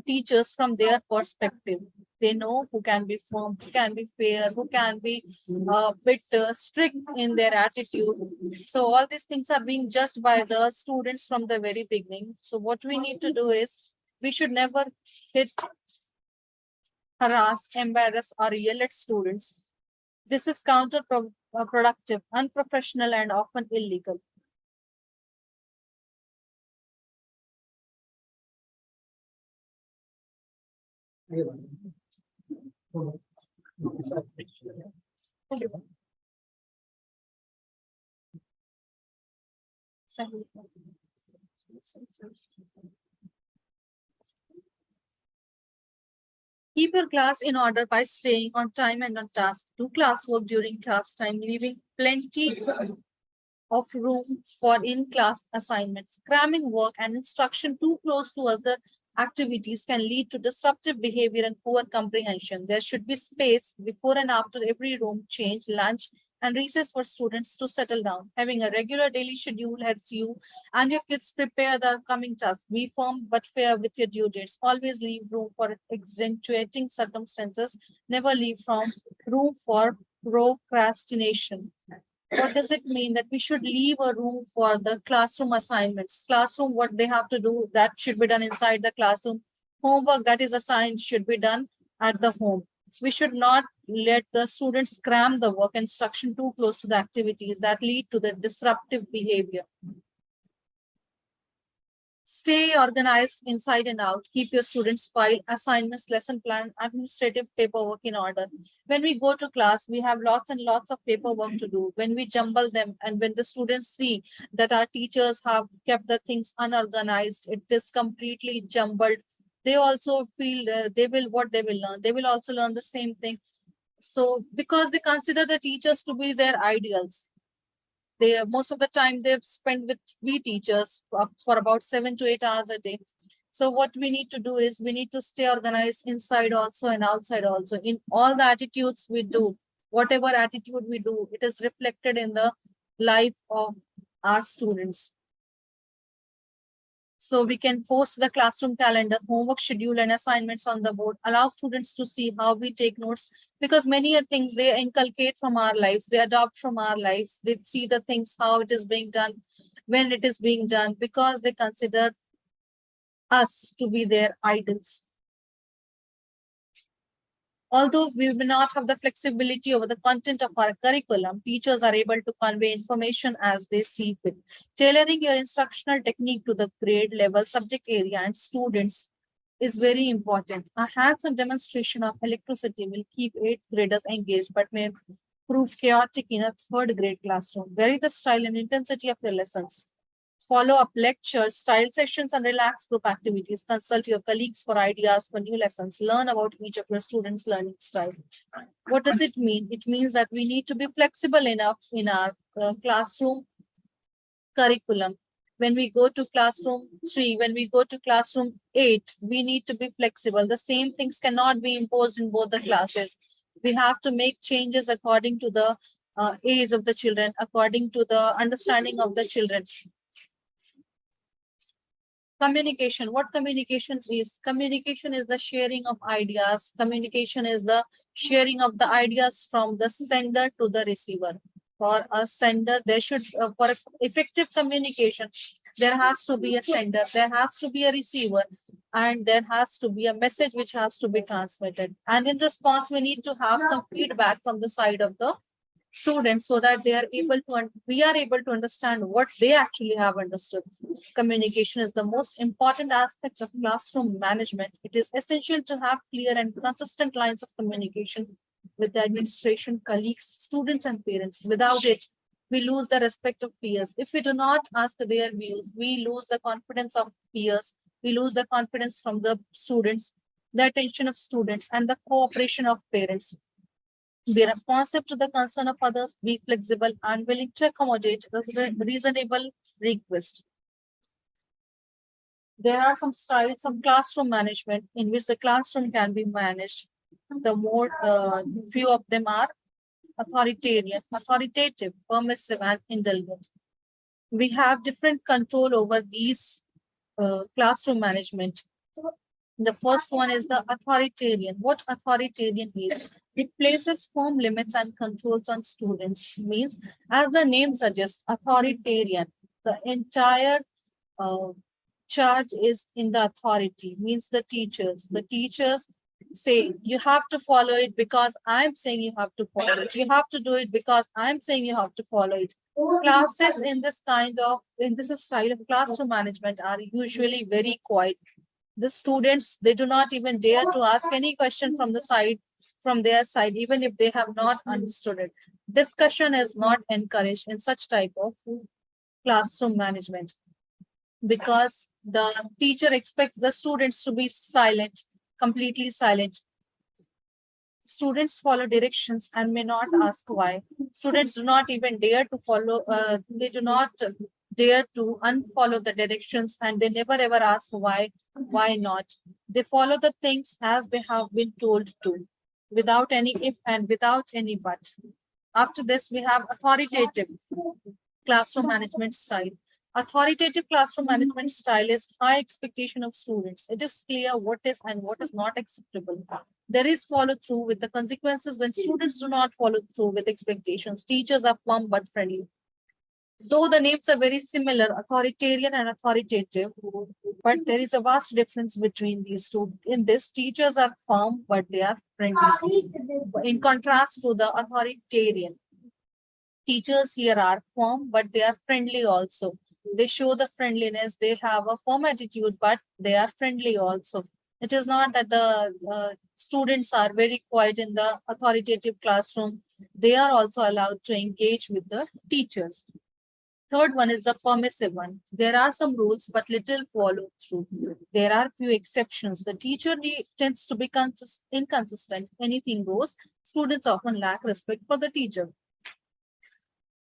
teachers from their perspective. They know who can be firm, who can be fair, who can be a bit strict in their attitude. So all these things are being judged by the students from the very beginning. So what we need to do is we should never hit, harass, embarrass, or yell at students. This is counterproductive, unprofessional, and often illegal. Keep your class in order by staying on time and on task. Do classwork during class time, leaving plenty of room for in-class assignments. Cramming work and instruction too close to other activities can lead to disruptive behavior and poor comprehension. There should be space before and after every room change, lunch, and recess for students to settle down. Having a regular daily schedule helps you and your kids prepare the coming task. Be firm but fair with your due dates. Always leave room for accentuating circumstances. Never leave from room for procrastination. What does it mean? That we should leave a room for the classroom assignments? Classroom, what they have to do, that should be done inside the classroom. Homework that is assigned should be done at the home. We should not let the students cram the work instruction too close to the activities that lead to the disruptive behavior. Stay organized inside and out. Keep your students' file, assignments, lesson plan, administrative paperwork in order. When we go to class, we have lots and lots of paperwork to do. When we jumble them and when the students see that our teachers have kept the things unorganized, it is completely jumbled, they also feel they will learn. They will also learn the same thing. So because they consider the teachers to be their ideals, they most of the time they've spent with we teachers for about 7 to 8 hours a day. So what we need to do is we need to stay organized inside also and outside also. In all the attitudes we do, whatever attitude we do, it is reflected in the life of our students. So we can post the classroom calendar, homework schedule, and assignments on the board. Allow students to see how we take notes, because many things they inculcate from our lives, they adopt from our lives. They see the things, how it is being done, when it is being done, because they consider us to be their idols. Although we may not have the flexibility over the content of our curriculum, teachers are able to convey information as they see fit. Tailoring your instructional technique to the grade level, subject area, and students is very important. A hands-on demonstration of electricity will keep 8th graders engaged but may prove chaotic in a 3rd grade classroom. Vary the style and intensity of your lessons. Follow up lectures, style sessions, and relaxed group activities. Consult your colleagues for ideas for new lessons. Learn about each of your students' learning style. What does it mean? It means that we need to be flexible enough in our classroom curriculum. When we go to classroom 3, when we go to classroom 8, we need to be flexible. The same things cannot be imposed in both the classes. We have to make changes according to the age of the children, according to the understanding of the children. Communication. What communication is? Communication is the sharing of ideas. Communication is the sharing of the ideas from the sender to the receiver. For a sender, there should, for effective communication, there has to be a sender, there has to be a receiver, and there has to be a message which has to be transmitted. And in response, we need to have some feedback from the side of the students so that they are able to, we are able to understand what they actually have understood. Communication is the most important aspect of classroom management. It is essential to have clear and consistent lines of communication with the administration, colleagues, students, and parents. Without it, we lose the respect of peers. If we do not ask their views, we lose the confidence of peers, we lose the confidence from the students, the attention of students, and the cooperation of parents. Be responsive to the concern of others, be flexible and willing to accommodate reasonable request. There are some styles of classroom management in which the classroom can be managed. The more few of them are authoritarian, authoritative, permissive, and indulgent. We have different control over these classroom management. The first one is the authoritarian. What authoritarian is? It places firm limits and controls on students. Means, as the name suggests, authoritarian. The entire charge is in the authority. Means the teachers. The teachers say you have to follow it because I'm saying you have to follow it. You have to do it because I'm saying you have to follow it. Classes in this style of classroom management are usually very quiet. The students, they do not even dare to ask any question from their side, even if they have not understood it. Discussion is not encouraged in such type of classroom management because the teacher expects the students to be silent, completely silent. Students follow directions and may not ask why. Students do not even dare to follow, they do not dare to unfollow the directions, and they never ever ask why not. They follow the things as they have been told to, without any if and without any but. After this, we have authoritative classroom management style. Authoritative classroom management style is high expectation of students. It is clear what is and what is not acceptable. There is follow through with the consequences when students do not follow through with expectations. Teachers are firm but friendly. Though the names are very similar, authoritarian and authoritative, but there is a vast difference between these two. In this, teachers are firm but they are friendly. In contrast to the authoritarian, teachers here are firm but they are friendly also. They show the friendliness, they have a firm attitude, but they are friendly also. It is not that the students are very quiet in the authoritative classroom. They are also allowed to engage with the teachers. Third one is the permissive one. There are some rules, but little follow through. There are few exceptions. The teacher tends to be inconsistent. Anything goes. Students often lack respect for the teacher.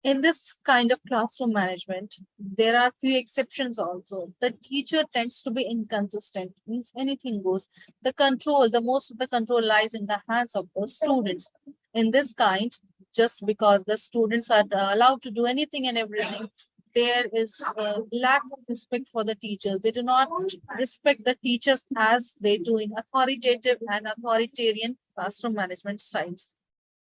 In this kind of classroom management, there are few exceptions also. The teacher tends to be inconsistent, means anything goes. The most of the control lies in the hands of the students. In this kind, just because the students are allowed to do anything and everything, there is a lack of respect for the teachers. They do not respect the teachers as they do in authoritative and authoritarian classroom management styles.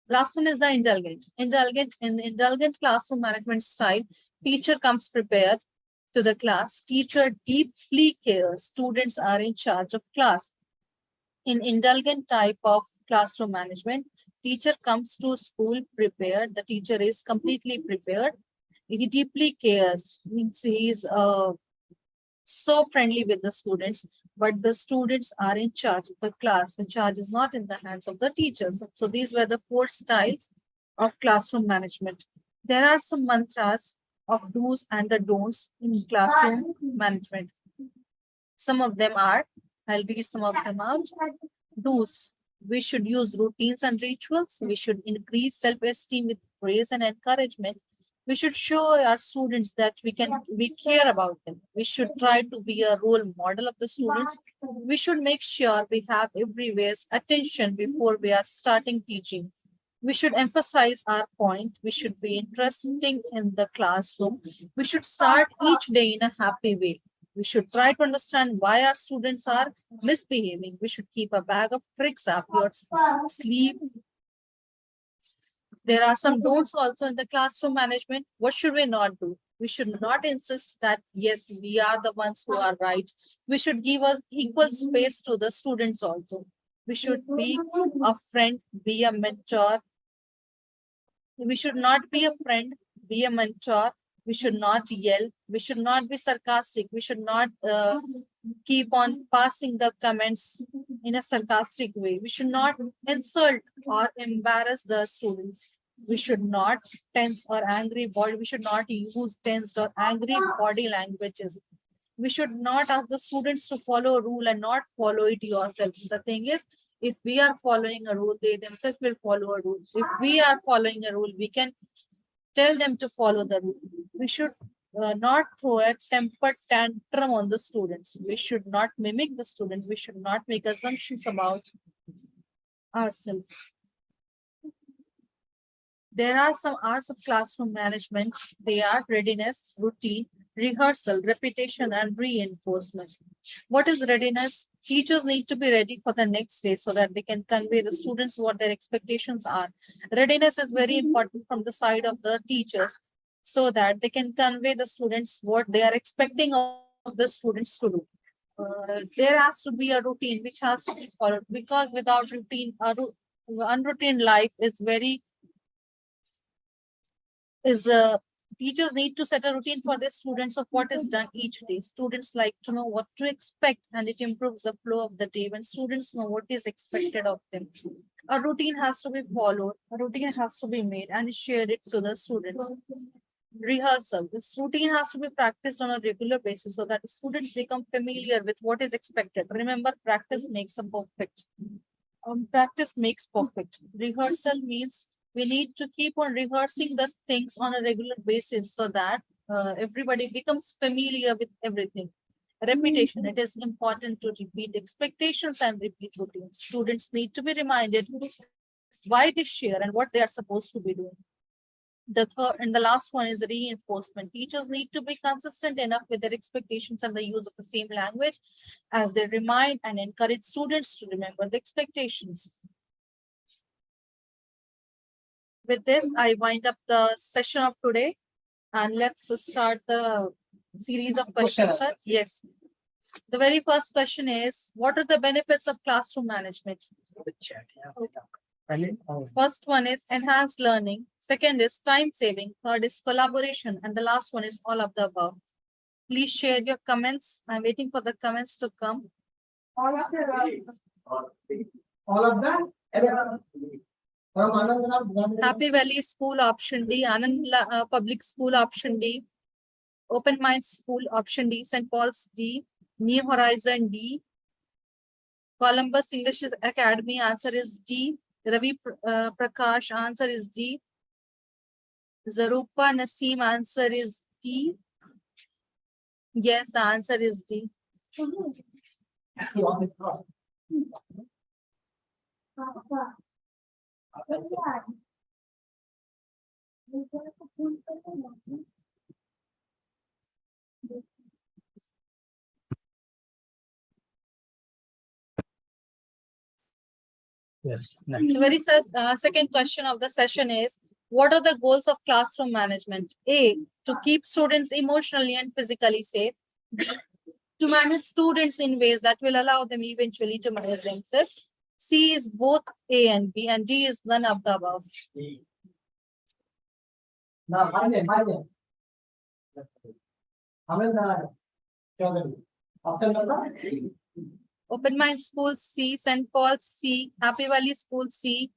Last one is the indulgent. In indulgent classroom management style, teacher comes prepared to the class. Teacher deeply cares. Students are in charge of class. In indulgent type of classroom management, teacher comes to school prepared. The teacher is completely prepared. He deeply cares. Means he is so friendly with the students, but the students are in charge of the class. The charge is not in the hands of the teachers. So these were the 4 styles of classroom management. There are some mantras of do's and the don'ts in classroom management. Some of them are, I'll read some of them out. Do's: we should use routines and rituals. We should increase self-esteem with praise and encouragement. We should show our students that we care about them. We should try to be a role model of the students. We should make sure we have everywhere's attention before we are starting teaching. We should emphasize our point. We should be interesting in the classroom. We should start each day in a happy way. We should try to understand why our students are misbehaving. We should keep a bag of tricks up your sleeve. There are some don'ts also in the classroom management. What should we not do? We should not insist that, yes, we are the ones who are right. We should give us equal space to the students also. We should be a friend, be a mentor. We should not be a friend, be a mentor. We should not yell. We should not be sarcastic. We should not keep on passing the comments in a sarcastic way. We should not insult or embarrass the students. We should not tense or angry body. We should not use tensed or angry body languages. We should not ask the students to follow a rule and not follow it yourself. The thing is, if we are following a rule, they themselves will follow a rule. If we are following a rule, we can tell them to follow the rule. We should not throw a temper tantrum on the students. We should not mimic the student. We should not make assumptions about ourselves. There are some arts of classroom management. They are readiness, routine, rehearsal, repetition, and reinforcement. What is readiness? Teachers need to be ready for the next day so that they can convey the students what their expectations are. Readiness is very important from the side of the teachers so that they can convey the students what they are expecting of the students to do. There has to be a routine which has to be followed, because without routine, unroutine life is teachers need to set a routine for their students of what is done each day. Students like to know what to expect, and it improves the flow of the day when students know what is expected of them. A routine has to be followed, a routine has to be made and shared it to the students. Rehearsal. This routine has to be practiced on a regular basis so that the students become familiar with what is expected. Remember, practice makes a perfect. Practice makes perfect. Rehearsal means we need to keep on rehearsing the things on a regular basis so that everybody becomes familiar with everything. Repetition. It is important to repeat expectations and repeat routines. Students need to be reminded why they share and what they are supposed to be doing. The third and the last one is reinforcement. Teachers need to be consistent enough with their expectations and the use of the same language as they remind and encourage students to remember the expectations. With this, I wind up the session of today, and let's start the series of questions, sir. Yes. The very first question is, what are the benefits of classroom management? First one is enhanced learning. Second is time saving. Third is collaboration. And the last one is all of the above. Please share your comments. I'm waiting for the comments to come. All of them. From Anand, Happy Valley School option D, Anand Public School option D, Open Mind School option D, St. Paul's D, New Horizon D, Columbus English Academy answer is D, Ravi Prakash answer is D, Zarupa Naseem answer is D. Yes, the answer is D. yes. The very second question of the session is, what are the goals of classroom management? A, to keep students emotionally and physically safe. B, to manage students in ways that will allow them eventually to manage themselves. C is both A and B, and D is none of the above. Now, option number. Open Mind School C, St. Paul's C, Happy Valley School C,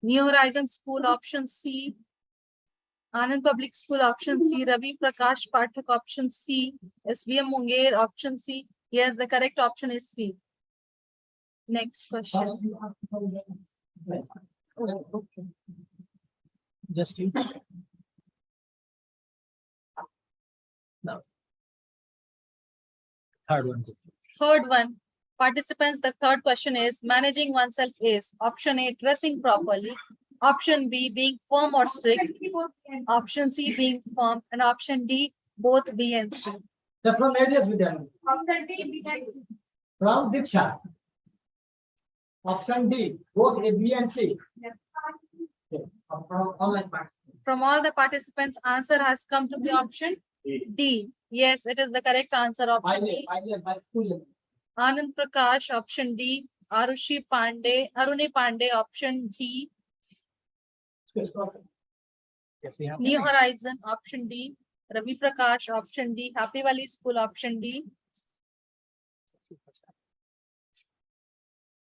New Horizon School option C, Anand Public School option C, Ravi Prakash Pathak option C, SVM Munger option C. Yes, the correct option is C. Next question. Oh, okay. Just you. Now. Third one. Third one. Participants, the third question is, managing oneself is option A, dressing properly, option B, being firm or strict, option C, being firm, and option D, both B and C. The from areas with them. From Diksha. Option D, both A, B and C. Okay. From online participants. From all the participants, answer has come to be option D. Yes, it is the correct answer. Option D. Anand Prakash, option D. Aruni Pandey, option D. Yes, we have. New Horizon, option D. Ravi Prakash, option D. Happy Valley School, option D.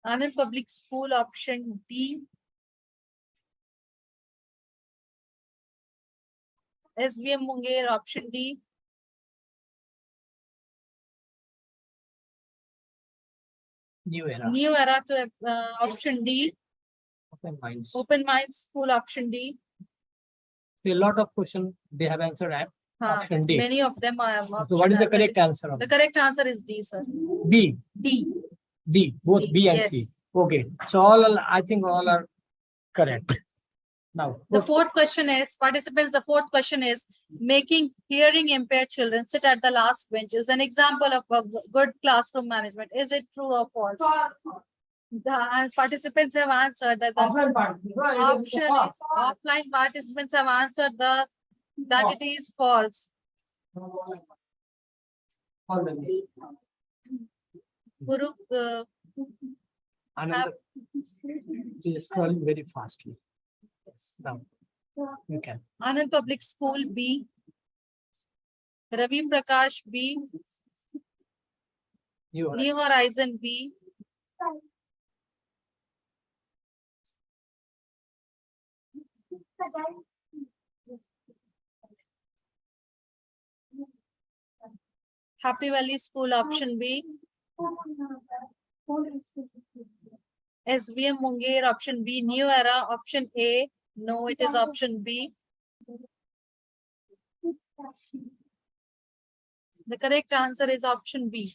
Anand Public School, option D. SVM Munger, option D. New era. New Era to option D. Open minds. Open Minds School, option D. A lot of questions they have answered at option D. Many of them are. So what is the correct answer? The correct answer is D, sir. B. D. D. Both D, B and yes. C. Okay. So all I think all are correct. Now The fourth question is, participants, the fourth question is, making hearing impaired children sit at the last bench is an example of a good classroom management. Is it true or false? The participants have answered that the option is, offline participants have answered that it is false. Guru, Anand is scrolling very fastly. Now you can. Anand Public School B. Ravi Prakash B. You are New Horizon B. Happy Valley School, option B. SVM Munger, option B. New Era, option A. No, it is option B. The correct answer is option B.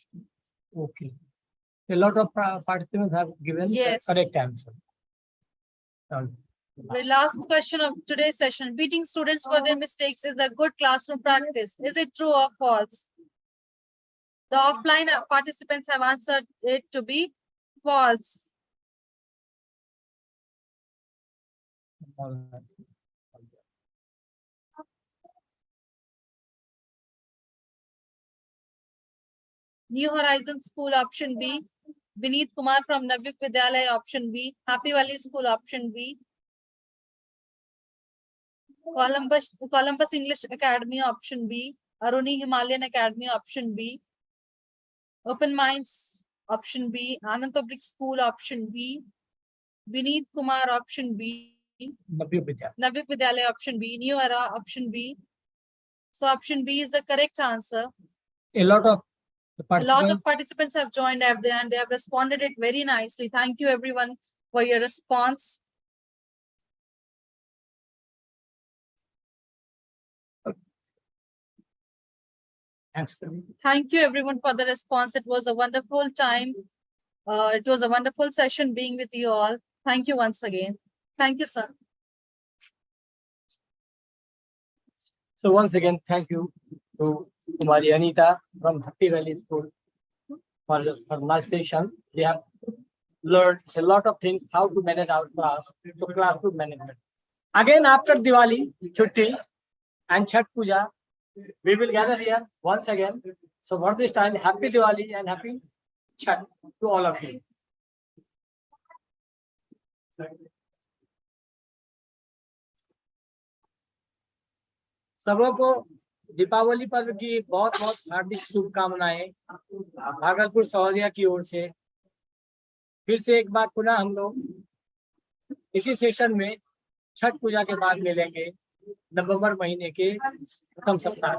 okay. A lot of participants have given Yes. the correct answer. The last question of today's session. Beating students for their mistakes is a good classroom practice. Is it true or false? The offline participants have answered it to be false. All right. New Horizon School, option B. Vineet Kumar from Navyuk Vidyalaya, option B. Happy Valley School, option B. Columbus English Academy, option B. Aruni Himalayan Academy, option B. Open Minds, option B. Anand Public School, option B. Vineet Kumar, option B. Navyuk Vidyalaya, option B. New Era, option B. So option B is the correct answer. A lot of A lot of participants have joined up there and they have responded it very nicely. Thank you everyone for your response. Thanks. Thank you everyone for the response. It was a wonderful time. It was a wonderful session being with you all. Thank you once again. Thank you, sir. So once again, thank you to Kumari Anita from Happy Valley School for the organization. We have learned a lot of things, how to manage our class, so classroom management. Again, after Diwali, Chutti and Chhat Puja, we will gather here once again. So for this time, happy Diwali and happy Chhat to all of you. सबों को दीपावली पर्व की बहुत बहुत हार्दिक शुभकामनाएं भागलपुर सहोदया की ओर से। फिर से एक बार पुनः हम लोग इसी सेशन में छठ पूजा के बाद मिलेंगे नवंबर महीने के प्रथम सप्ताह।